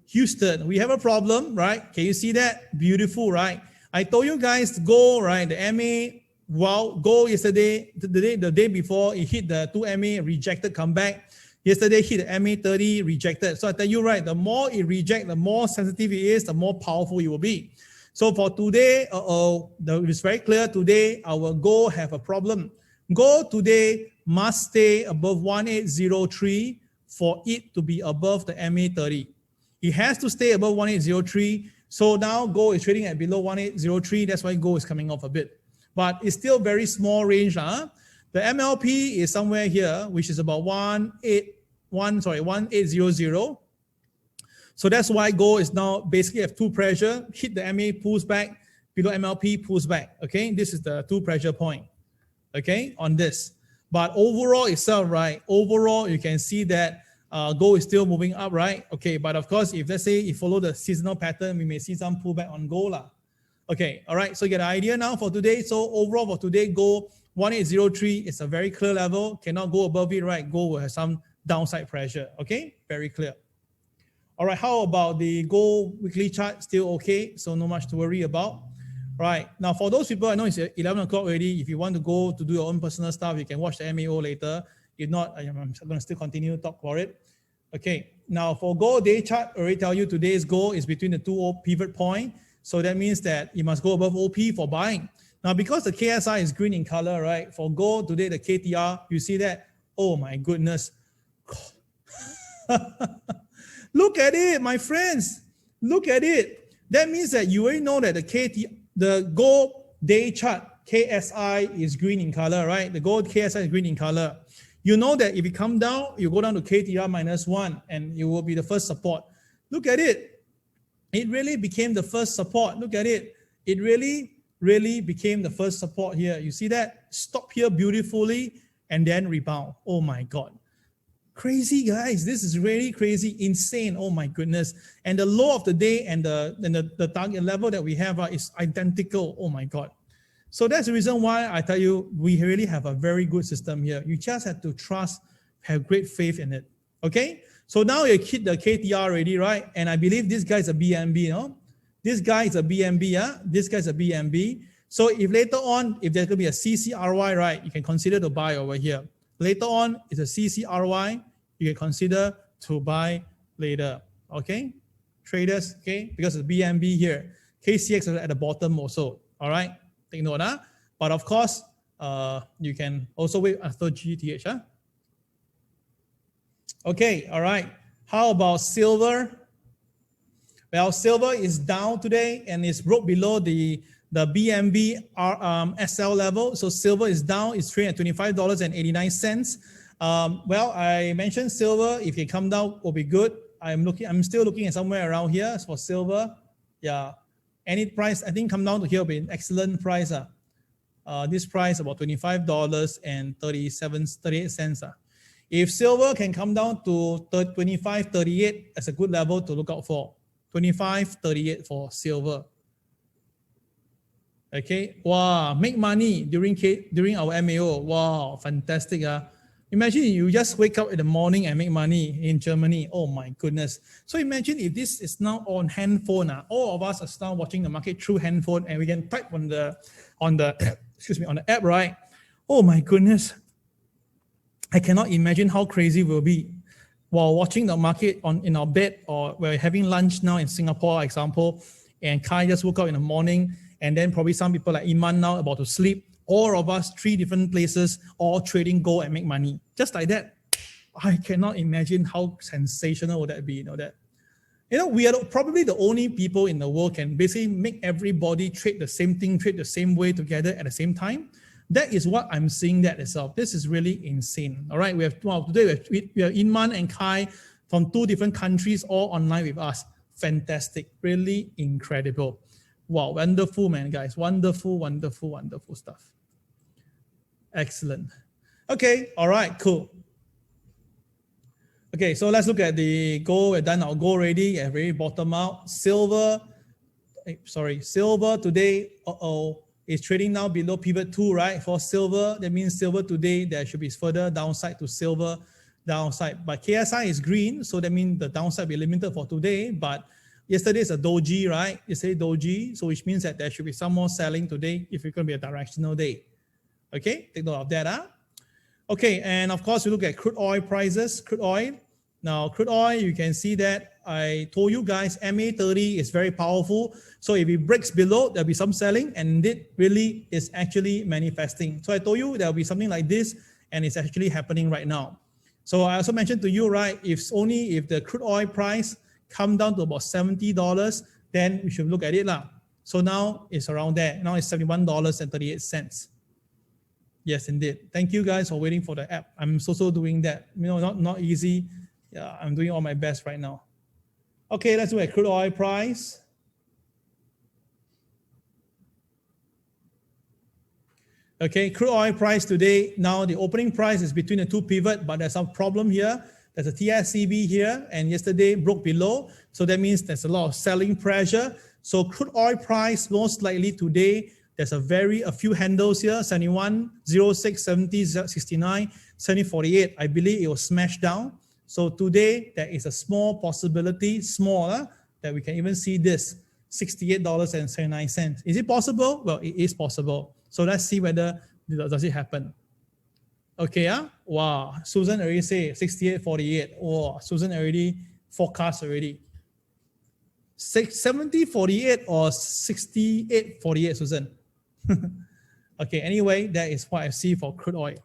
Houston, we have a problem, right? Can you see that? Beautiful, right? I told you guys gold, right? The MA, wow, gold yesterday, the day before, it hit the 2 MA, rejected, come back. Yesterday hit the MA 30, rejected. So I tell you, right, the more it rejects, the more sensitive it is, the more powerful it will be. So for today, it's very clear today, our gold have a problem. Gold today must stay above 1803 for it to be above the MA 30. It has to stay above 1803. So now gold is trading at below 1803. That's why gold is coming off a bit. But it's still very small range. The MLP is somewhere here, which is about 1800. So that's why gold is now basically have 2 pressure, hit the MA, pulls back, below MLP, pulls back. Okay, this is the 2 pressure point, okay, on this. But overall itself, right, overall you can see that gold is still moving up, right? Okay, but of course, if let's say you follow the seasonal pattern, we may see some pullback on gold. Okay, all right, so you get an idea now for today. So overall for today, gold 1803 is a very clear level, cannot go above it, right? Gold will have some downside pressure, okay, very clear. All right, how about the gold weekly chart? Still okay, so no much to worry about. Right, now for those people, I know it's 11 o'clock already. If you want to go to do your own personal stuff, you can watch the MAO later. If not, I'm going to still continue to talk for it. Okay, now for gold day chart, I already tell you today's goal is between the 2 pivot point. So that means that you must go above OP for buying. Now, because the KSI is green in color, right? For gold today, the KTR, you see that? Oh my goodness. Look at it, my friends. Look at it. That means that you already know that the gold day chart KSI is green in color, right? The gold KSI is green in color. You know that if you come down, you go down to KTR -1 and it will be the first support. Look at it. It really became the first support. Look at it. It really became the first support here. You see that? Stop here beautifully and then rebound. Oh my God. Crazy, guys. This is really crazy, insane. Oh my goodness. And the low of the day and the target level that we have is identical. Oh my God. So that's the reason why I tell you, we really have a very good system here. You just have to trust, have great faith in it. Okay? So now you hit the KTR already, right? And I believe this guy is a BNB, you know? This guy is a BNB, yeah? This guy is a BNB. So if later on, if there's going to be a CCRY, right, you can consider to buy over here. Later on, it's a CCRY, you can consider to buy later, okay? Traders, okay? Because it's BNB here. KCX is at the bottom also, all right? Take note, huh? But of course, you can also wait after GTH, huh? Okay, all right. How about silver? Well, silver is down today and it's broke below the BNB SL level. So silver is down. It's trading at $25.89. Well, I mentioned silver. If it come down, will be good. I'm still looking at somewhere around here for silver. Yeah, any price I think come down to here will be an excellent price. This price about $25.38. If silver can come down to $25.38, that's a good level to look out for. $25.38 for silver. Okay, wow, make money during our MAO. Wow, fantastic. Imagine you just wake up in the morning and make money in Germany. Oh my goodness. So imagine if this is now on handphone. All of us are now watching the market through handphone and we can type on the excuse me, on the app, right? Oh my goodness. I cannot imagine how crazy we'll be while watching the market in our bed, or we're having lunch now in Singapore, example, and Kai just woke up in the morning, and then probably some people like Iman now about to sleep. All of us, 3 different places, all trading gold and make money. Just like that. I cannot imagine how sensational would that be, we are probably the only people in the world can basically make everybody trade the same thing, trade the same way together at the same time. That is what I'm seeing that itself. This is really insane. All right, today we have Inman and Kai from 2 different countries all online with us. Fantastic, really incredible. Wow, wonderful, man, guys. Wonderful, wonderful, wonderful stuff. Excellent. Okay, all right, cool. Okay, so let's look at the gold. We've done our gold already. We've already bottom out. Silver today, is trading now below pivot 2, right? For silver, that means silver today, there should be further downside to silver downside. But KSI is green, so that means the downside will be limited for today. But yesterday is a doji, right? Yesterday doji, so which means that there should be some more selling today if it's going to be a directional day. Okay, take note of that. Okay, and of course, we look at crude oil prices. Crude oil. Now, crude oil, you can see that I told you guys, MA30 is very powerful. So if it breaks below, there'll be some selling, and it really is actually manifesting. So I told you there'll be something like this, and it's actually happening right now. So I also mentioned to you, right, if the crude oil price come down to about $70, then we should look at it lah. So now it's around there. Now it's $71.38. Yes, indeed. Thank you guys for waiting for the app. I'm also doing that. Not easy. Yeah, I'm doing all my best right now. Okay, let's look at crude oil price. Okay, crude oil price today. Now the opening price is between the 2 pivot, but there's some problem here. There's a TSCB here, and yesterday broke below. So that means there's a lot of selling pressure. So crude oil price most likely today, there's a few handles here, 71, 06, 70, 69, 70, 48. I believe it was smashed down. So today, there is a small possibility, smaller, that we can even see this, $68.79. Is it possible? Well, it is possible. So let's see whether does it happen. Okay, wow, Susan already say 68.48. Oh, Susan already forecast already. 70.48 or 68.48, Susan? Okay, anyway, that is what I see for crude oil.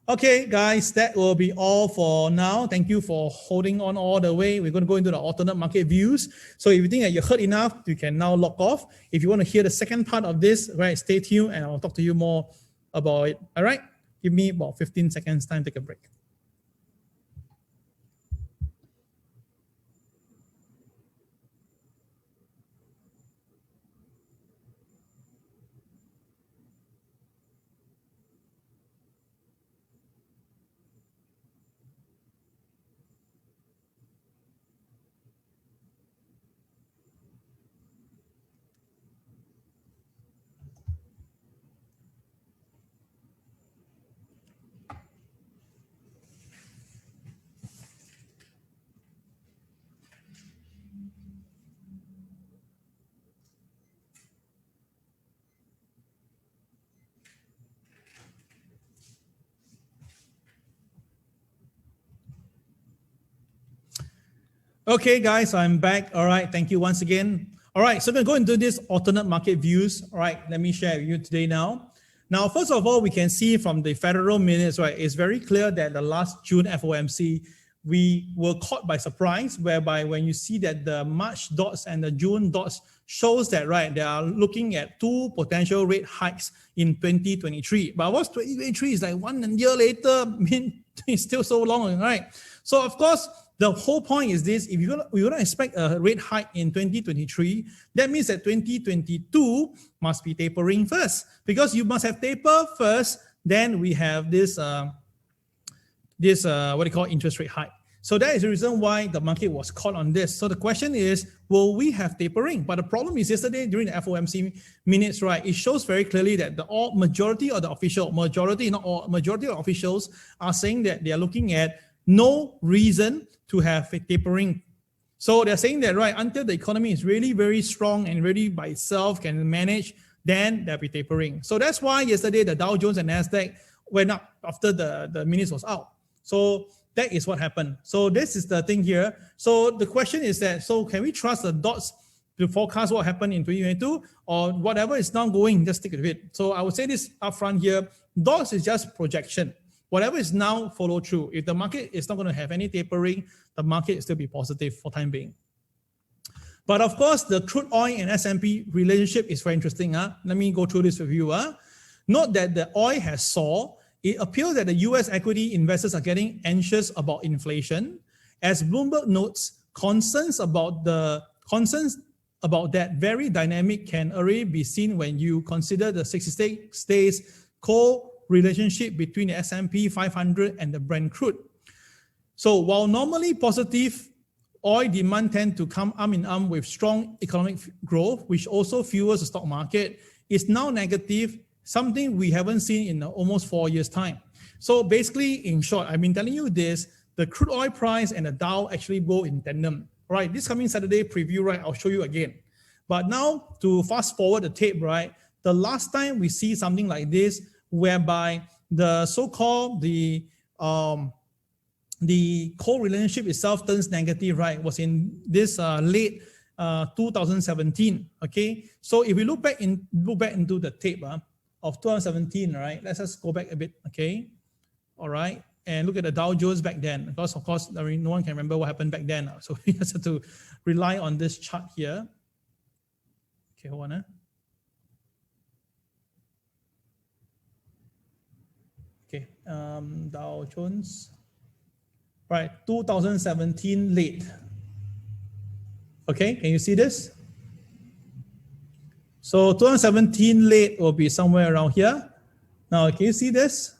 Okay, guys, that will be all for now. Thank you for holding on all the way. We're going to go into the alternate market views. So if you think that you heard enough, you can now log off. If you want to hear the second part of this, right, stay tuned and I'll talk to you more about it. All right, give me about 15 seconds time, take a break. Okay, guys, I'm back. All right, thank you once again. All right, so we're going to go into this alternate market views. All right, let me share with you today now. Now, first of all, we can see from the Federal minutes, right, it's very clear that the last June FOMC, we were caught by surprise, whereby when you see that the March dots and the June dots shows that, right, they are looking at 2 potential rate hikes in 2023. But what's 2023 is like 1 year later, I mean, it's still so long, right? So, of course, the whole point is this: if we're going to expect a rate hike in 2023, that means that 2022 must be tapering first, because you must have taper first. Then we have this what they call interest rate hike. So that is the reason why the market was caught on this. So the question is, will we have tapering? But the problem is yesterday during the FOMC minutes, right, it shows very clearly that the majority of officials are saying that they are looking at no reason to have a tapering. So they're saying that, right, until the economy is really very strong and ready by itself, can manage, then there'll be tapering. So that's why yesterday the Dow Jones and NASDAQ went up after the minutes was out. So that is what happened. So this is the thing here. So the question is that, so can we trust the dots to forecast what happened in 2022, or whatever is now going, just stick with it? So I would say this upfront here, dots is just projection. Whatever is now, follow through. If the market is not going to have any tapering, the market will still be positive for time being. But of course, the crude oil and S&P relationship is very interesting. Let me go through this with you. Note that the oil has soared. It appears that the US equity investors are getting anxious about inflation. As Bloomberg notes, concerns about that very dynamic can already be seen when you consider the 66 days relationship between the S&P 500 and the Brent crude. So while normally positive, oil demand tend to come arm in arm with strong economic growth, which also fuels the stock market, is now negative, something we haven't seen in almost 4 years' time. So basically, in short, I've been telling you this, the crude oil price and the Dow actually go in tandem. Right, this coming Saturday preview, right, I'll show you again. But now to fast forward the tape, right, the last time we see something like this, whereby the so-called the coal relationship itself turns negative, right, was in this late 2017. Okay, so if we look back into the tape of 2017, right, let's just go back a bit. Okay, all right, and look at the Dow Jones back then, because of course, I mean, no one can remember what happened back then, so we just have to rely on this chart here. Okay, hold on. Okay, Dow Jones, right, 2017 late. Okay, can you see this? So 2017 late will be somewhere around here. Now, can you see this?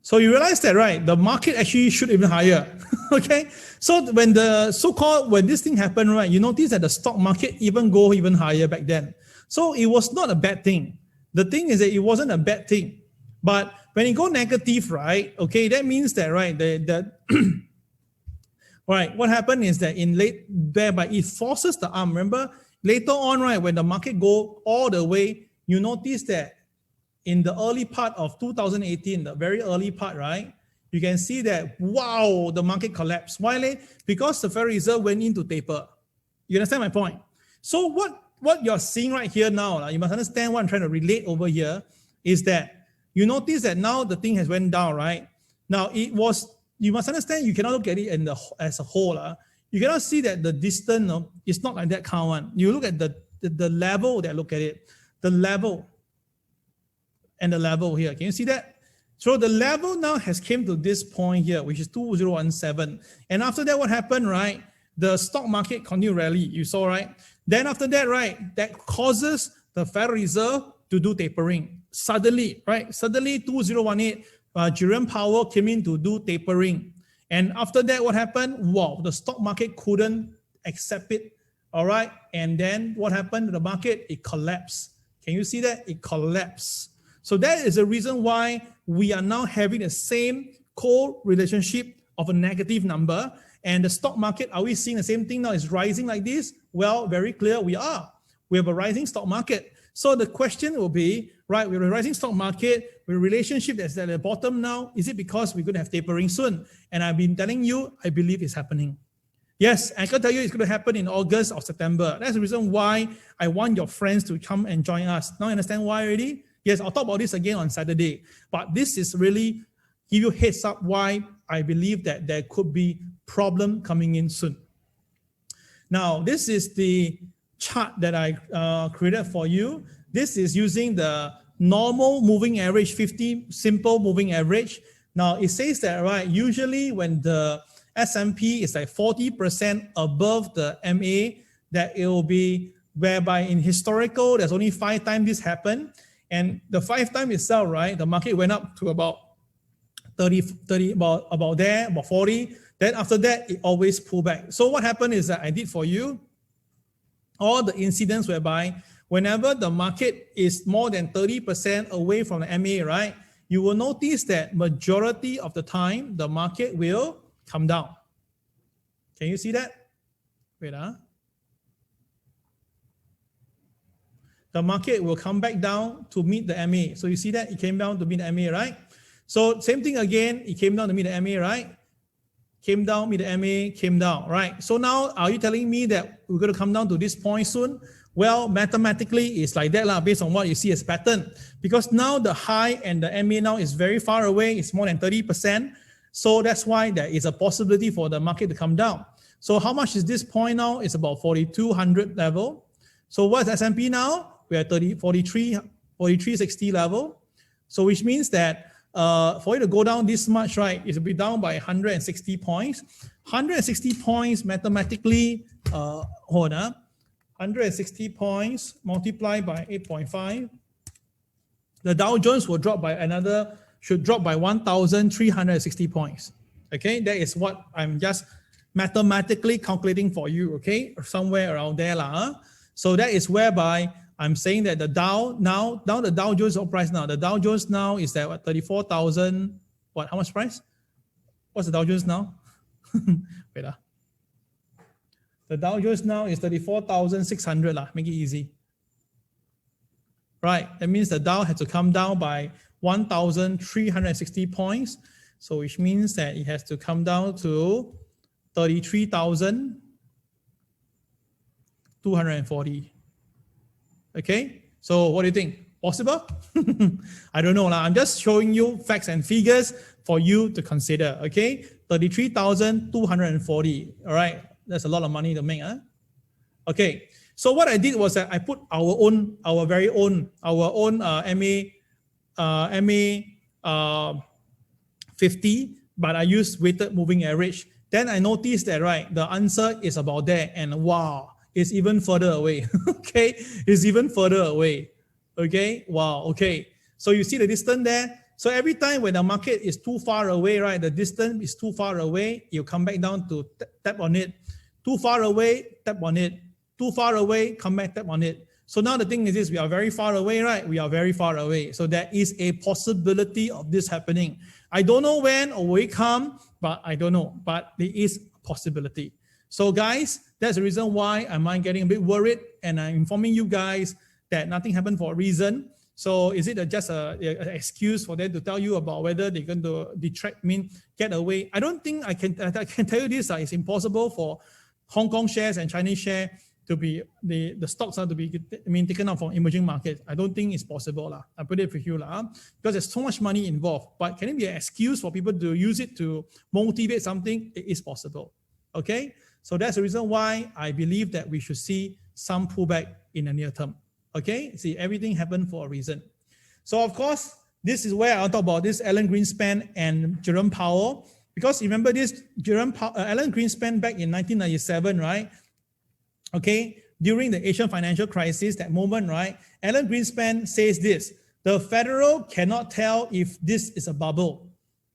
So you realize that, right, the market actually shoot even higher. Okay, so when this thing happened, right, you notice that the stock market even go even higher back then. So it was not a bad thing. The thing is that it wasn't a bad thing. But when it go negative, right, okay, that means that, right, right, what happened is that in late, thereby it forces the arm. Remember, later on, right, when the market go all the way, you notice that in the early part of 2018, the very early part, right, you can see that, wow, the market collapsed. Why? Because the Federal Reserve went into taper. You understand my point? So what you're seeing right here now, you must understand what I'm trying to relate over here, is that you notice that now the thing has went down, right? Now you must understand, you cannot look at it as a whole. You cannot see that the distance, it's not like that count one. You look at the level that look at it, the level and the level here. Can you see that? So the level now has came to this point here, which is 2017. And after that, what happened, right? The stock market continued rally, you saw, right? Then after that, right, that causes the Federal Reserve to do tapering. Suddenly, right? Suddenly 2018, Jerome Powell came in to do tapering. And after that, what happened? Wow, the stock market couldn't accept it. All right. And then what happened to the market? It collapsed. Can you see that? It collapsed. So that is the reason why we are now having the same co-relationship of a negative number. And the stock market, are we seeing the same thing now? Is rising like this? Well, very clear we are. We have a rising stock market. So the question will be, right? With a rising stock market, with a relationship that's at the bottom now, is it because we're going to have tapering soon? And I've been telling you, I believe it's happening. Yes, I can tell you it's going to happen in August or September. That's the reason why I want your friends to come and join us. Now you understand why already? Yes, I'll talk about this again on Saturday. But this is really give you a heads up why I believe that there could be problem coming in soon. Now, this is the chart that I created for you. This is using the normal moving average, 50 simple moving average. Now, it says that, right, usually when the S&P is like 40% above the MA, that it will be whereby in historical, there's only 5 times this happened. And the 5 times itself, right, the market went up to about 30 about there, about 40. Then after that, it always pulled back. So what happened is that I did for you all the incidents whereby whenever the market is more than 30% away from the MA, right, you will notice that majority of the time, the market will come down. Can you see that? Wait, the market will come back down to meet the MA. So you see that? It came down to meet the MA, right? So same thing again, it came down to meet the MA, right? Came down, meet the MA, came down, right? So now, are you telling me that we're going to come down to this point soon? Well, mathematically, it's like that based on what you see as pattern. Because now the high and the MA now is very far away, it's more than 30%. So that's why there is a possibility for the market to come down. So how much is this point now? It's about 4,200 level. So what's S&P now? We are 4360 level. So which means that for it to go down this much, right, it will be down by 160 points. 160 points mathematically, 160 points multiplied by 8.5. The Dow Jones will drop by should drop by 1,360 points. Okay, that is what I'm just mathematically calculating for you, okay, somewhere around there. So that is whereby I'm saying that the Dow, now the Dow Jones price now, the Dow Jones now is at what, 34,000, how much price? What's the Dow Jones now? Wait, the Dow Jones now is 34,600, make it easy. Right, that means the Dow had to come down by 1,360 points. So which means that it has to come down to 33,240. Okay, so what do you think? Possible? I don't know. I'm just showing you facts and figures for you to consider. Okay, 33,240. All right, that's a lot of money to make. Okay, so what I did was that I put our very own MA 50, but I used weighted moving average. Then I noticed that, right, the answer is about there, and wow, it's even further away. Okay, it's even further away. Okay, wow, okay. So you see the distance there. So every time when the market is too far away, right, the distance is too far away, you come back down to tap on it. Too far away, tap on it. Too far away, come back, tap on it. So now the thing is this, we are very far away, right? We are very far away. So there is a possibility of this happening. I don't know when or will it come, but I don't know. But there is a possibility. So guys, that's the reason why I'm getting a bit worried, and I'm informing you guys that nothing happened for a reason. So is it just an excuse for them to tell you about whether they're going to get away? I don't think I can tell you this. It's impossible for Hong Kong shares and Chinese shares to be, the stocks are to be taken out from emerging markets. I don't think it's possible. I put it for you because there's so much money involved. But can it be an excuse for people to use it to motivate something? It is possible. Okay? So that's the reason why I believe that we should see some pullback in the near term. Okay? See, everything happened for a reason. So of course, this is where I'll talk about this Alan Greenspan and Jerome Powell. Because remember this, Alan Greenspan back in 1997, right? Okay, during the Asian financial crisis, that moment, right? Alan Greenspan says this: the Federal cannot tell if this is a bubble.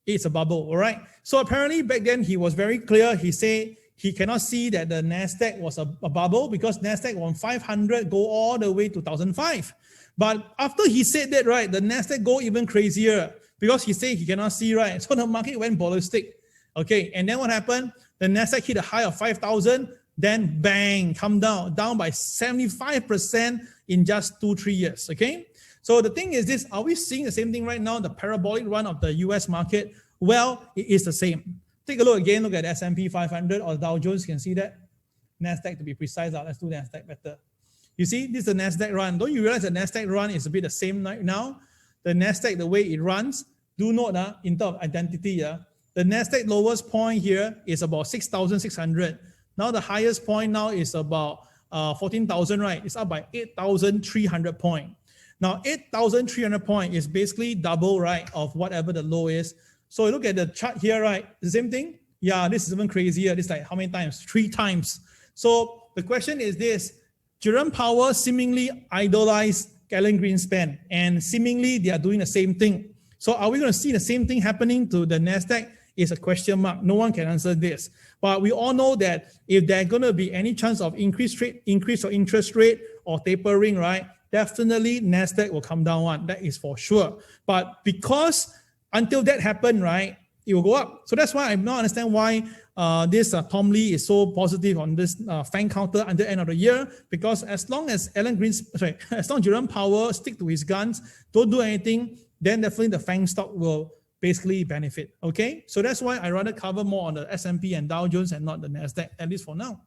It's a bubble, all right? So apparently back then he was very clear. He said he cannot see that the NASDAQ was a bubble because NASDAQ on 500 go all the way to 2005. But after he said that, right, the NASDAQ go even crazier because he said he cannot see, right? So the market went ballistic. Okay, and then what happened? The NASDAQ hit a high of 5,000. Then bang, come down by 75% in just 2-3 years, okay? So the thing is this, are we seeing the same thing right now, the parabolic run of the US market? Well, it is the same. Take a look again, look at S&P 500 or Dow Jones, you can see that. NASDAQ to be precise, let's do NASDAQ better. You see, this is the NASDAQ run. Don't you realize the NASDAQ run is a bit the same right now? The NASDAQ, the way it runs, do note in terms of identity, the NASDAQ lowest point here is about 6,600. Now the highest point now is about 14,000, right? It's up by 8,300 points. Now 8,300 points is basically double, right, of whatever the low is. So look at the chart here, right? The same thing? Yeah, this is even crazier. This is like how many times? 3 times. So the question is this, Jerome Powell seemingly idolized Alan Greenspan, and seemingly they are doing the same thing. So are we going to see the same thing happening to the NASDAQ? Is a question mark. No one can answer this. But we all know that if there's going to be any chance of increase or interest rate or tapering, right, definitely NASDAQ will come down one. That is for sure. But because until that happens, right, it will go up. So that's why I don't understand why this Tom Lee is so positive on this FANG counter until the end of the year, because as long as as long as Jerome Powell stick to his guns, don't do anything, then definitely the FANG stock will basically benefit. Okay, so that's why I rather cover more on the S&P and Dow Jones and not the NASDAQ, at least for now.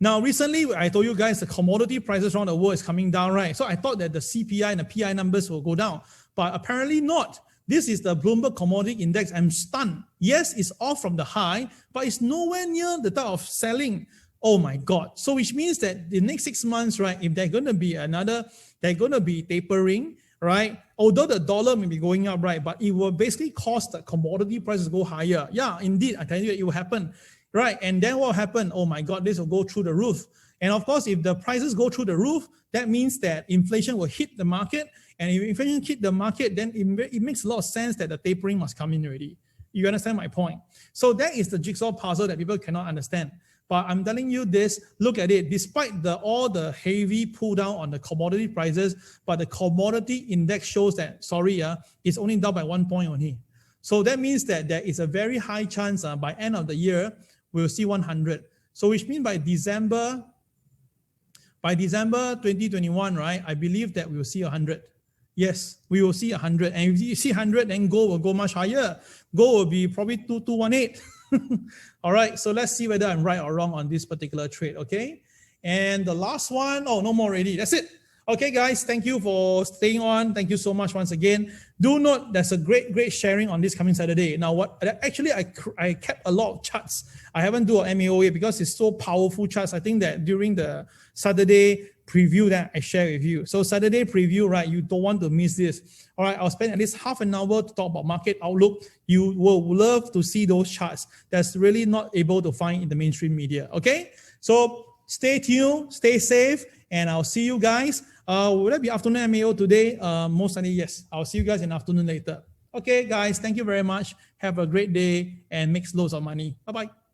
Now, recently, I told you guys the commodity prices around the world is coming down, right? So I thought that the CPI and the PI numbers will go down, but apparently not. This is the Bloomberg Commodity Index. I'm stunned. Yes, it's off from the high, but it's nowhere near the type of selling. Oh my God. So which means that the next 6 months, right, if they're going to be they're going to be tapering, right? Although the dollar may be going up, right, but it will basically cause the commodity prices to go higher. Yeah, indeed, I tell you, it will happen, right? And then what will happen? Oh my God, this will go through the roof. And of course, if the prices go through the roof, that means that inflation will hit the market. And if inflation hit the market, then it makes a lot of sense that the tapering must come in already. You understand my point? So that is the jigsaw puzzle that people cannot understand. But I'm telling you this, look at it, despite all the heavy pull down on the commodity prices, but the commodity index shows that, it's only down by 1 point only. So that means that there is a very high chance by end of the year, we'll see 100. So which means by December 2021, right, I believe that we will see 100. Yes, we will see 100. And if you see 100, then gold will go much higher. Gold will be probably 2218. All right, so let's see whether I'm right or wrong on this particular trade, okay? And the last one, oh, no more already. That's it. Okay, guys, thank you for staying on. Thank you so much once again. Do note there's a great sharing on this coming Saturday. Now, I kept a lot of charts. I haven't do a MAO yet because it's so powerful charts. I think that during the Saturday preview that I share with you. So Saturday preview, right, you don't want to miss this. All right, I'll spend at least half an hour to talk about market outlook. You will love to see those charts that's really not able to find in the mainstream media, okay? So stay tuned, stay safe, and I'll see you guys. Will that be afternoon MAO today? Most likely, yes. I'll see you guys in the afternoon later. Okay, guys, thank you very much. Have a great day and make loads of money. Bye-bye.